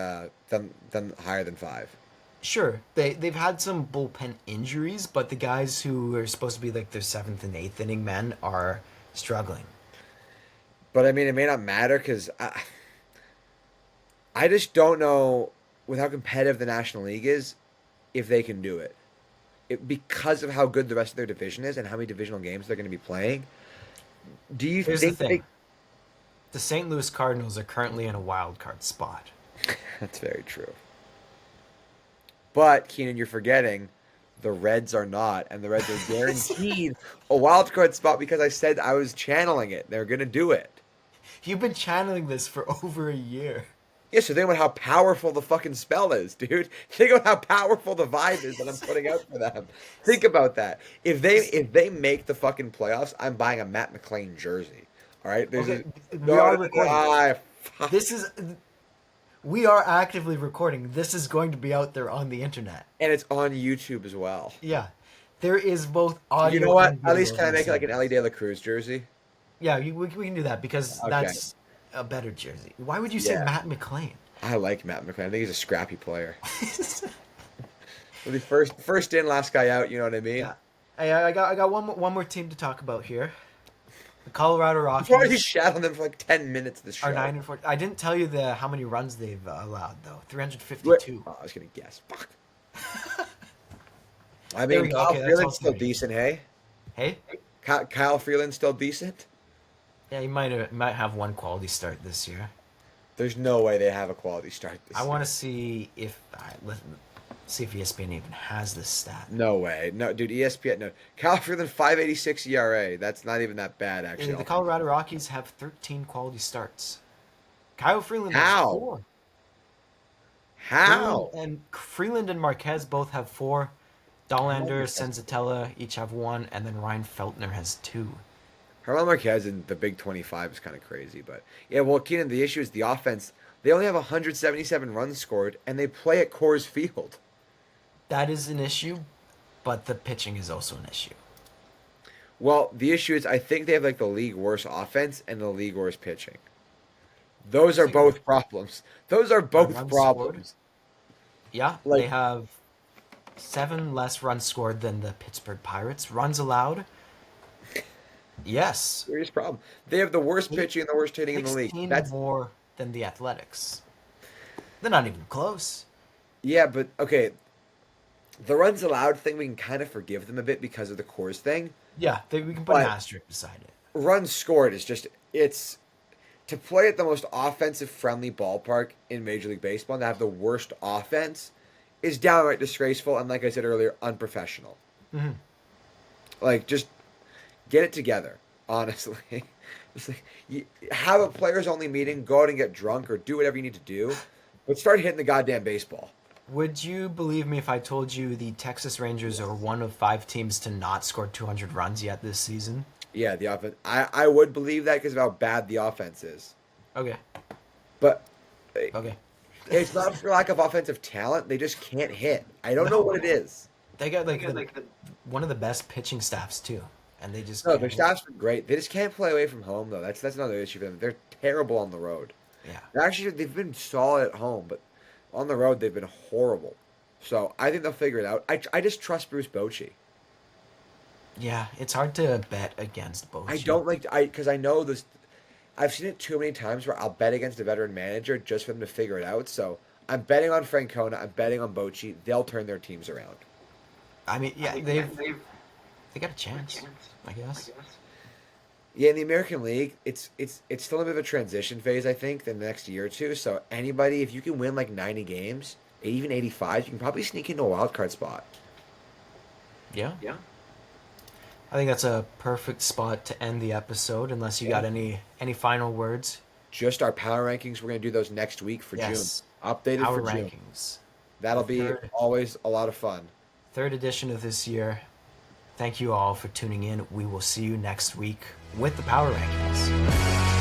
Speaker 2: than higher than 5.
Speaker 1: Sure. They've had some bullpen injuries, but the guys who are supposed to be like their 7th and 8th inning men are struggling.
Speaker 2: But, I mean, it may not matter because... I just don't know, with how competitive the National League is, if they can do it. Because of how good the rest of their division is and how many divisional games they're going to be playing. Do you think
Speaker 1: the St. Louis Cardinals are currently in a wild card spot?
Speaker 2: That's very true. But, Keanen, you're forgetting the Reds are not, and the Reds are guaranteed a wild card spot because I said I was channeling it. They're going to do it.
Speaker 1: You've been channeling this for over a year.
Speaker 2: Yeah, so think about how powerful the fucking spell is, dude. Think about how powerful the vibe is that I'm putting out for them. Think about that. If they make the fucking playoffs, I'm buying a Matt McClain jersey. All right?
Speaker 1: We are recording. We are actively recording. This is going to be out there on the internet.
Speaker 2: And it's on YouTube as well.
Speaker 1: Yeah. There is both audio.
Speaker 2: You know what? At least can I make it like an Ellie De La Cruz jersey?
Speaker 1: Yeah, we can do that because a better jersey. Why would you say
Speaker 2: Yeah.
Speaker 1: Matt McLean?
Speaker 2: I like Matt McLean. I think he's a scrappy player. Well, the first in, last guy out. You know what I mean?
Speaker 1: Yeah. Hey, I got one more team to talk about here. The Colorado
Speaker 2: We've already
Speaker 1: Rockies
Speaker 2: shat on them for like 10 minutes this
Speaker 1: are
Speaker 2: show.
Speaker 1: 9-4. I didn't tell you how many runs they've allowed though.
Speaker 2: Wait.
Speaker 1: 352.
Speaker 2: Oh, I was gonna guess. Fuck. I
Speaker 1: There we
Speaker 2: mean,
Speaker 1: go.
Speaker 2: Kyle
Speaker 1: Okay, that's
Speaker 2: Freeland's
Speaker 1: also
Speaker 2: still
Speaker 1: me.
Speaker 2: decent, hey?
Speaker 1: Hey,
Speaker 2: Kyle Freeland's still decent?
Speaker 1: yeah, you might have one quality start this year.
Speaker 2: There's no way they have a quality start this
Speaker 1: I
Speaker 2: year.
Speaker 1: want to see if ESPN even has this stat.
Speaker 2: No way. No, dude, ESPN, no. Kyle Freeland, 5.86 ERA. That's not even that bad, actually.
Speaker 1: The Colorado Rockies have 13 quality starts. Kyle Freeland has
Speaker 2: How?
Speaker 1: 4.
Speaker 2: How?
Speaker 1: Freeland and Marquez both have 4. Dollander, Senzatella each have 1, and then Ryan Feltner has 2.
Speaker 2: Herman Marquez in the Big 25 is kind of crazy, but yeah, well, Keanen, the issue is the offense. They only have 177 runs scored, and they play at Coors Field.
Speaker 1: That is an issue, but the pitching is also an issue.
Speaker 2: Well, the issue is I think they have like the league worst offense and the league worst pitching. Those are both problems. Those are both
Speaker 1: Runs
Speaker 2: problems.
Speaker 1: Yeah,
Speaker 2: Like-
Speaker 1: they have 7 less runs scored than the Pittsburgh Pirates. Runs allowed? Yes.
Speaker 2: Serious problem. They have the worst pitching and the worst hitting in the league.
Speaker 1: 16
Speaker 2: That's
Speaker 1: more than the Athletics. They're not even close.
Speaker 2: yeah, but okay. The runs allowed thing we can kind of forgive them a bit because of the Coors thing.
Speaker 1: Yeah, we can put an
Speaker 2: But-
Speaker 1: asterisk beside it.
Speaker 2: Runs scored is just it's to play at the most offensive friendly ballpark in Major League Baseball and to have the worst offense is downright disgraceful and like I said earlier, unprofessional.
Speaker 1: Mhm.
Speaker 2: Like just get it together, honestly. It's like have a players only meeting, go out and get drunk or do whatever you need to do, but start hitting the goddamn baseball.
Speaker 1: Would you believe me if I told you the Texas Rangers are one of 5 teams to not score 200 runs yet this season?
Speaker 2: Yeah, the offense. I would believe that because of how bad the offense is.
Speaker 1: Okay.
Speaker 2: But
Speaker 1: Okay.
Speaker 2: it's not for lack of offensive talent. They just can't hit. I don't know what it is.
Speaker 1: They got one of the best pitching staffs too, and they just
Speaker 2: No,
Speaker 1: can't
Speaker 2: their
Speaker 1: hit.
Speaker 2: staff's been great. They just can't play away from home though. That's another issue for them. They're terrible on the road.
Speaker 1: Yeah.
Speaker 2: Actually, they've been solid at home, but on the road they've been horrible. So I think they'll figure it out. I just trust Bruce Bochy.
Speaker 1: Yeah, it's hard to bet against both.
Speaker 2: I don't like because I know this. I've seen it too many times where I'll bet against a veteran manager just for them to figure it out. So I'm betting on Francona. I'm betting on Bochy. They'll turn their teams around.
Speaker 1: I mean, yeah, they got a chance, I guess.
Speaker 2: Yeah, in the American League, it's still a bit of a transition phase, I think, the next year or two. So anybody, if you can win like 90 games, even 85, you can probably sneak into a wild card spot.
Speaker 1: Yeah. I think that's a perfect spot to end the episode, unless you got any final words.
Speaker 2: Just our power rankings. We're gonna do those next week for
Speaker 1: Yes.
Speaker 2: June. Updated
Speaker 1: Our
Speaker 2: for June.
Speaker 1: rankings.
Speaker 2: That'll be
Speaker 1: Third.
Speaker 2: always a lot of fun.
Speaker 1: 3rd edition of this year. Thank you all for tuning in. We will see you next week with the Power Rankings.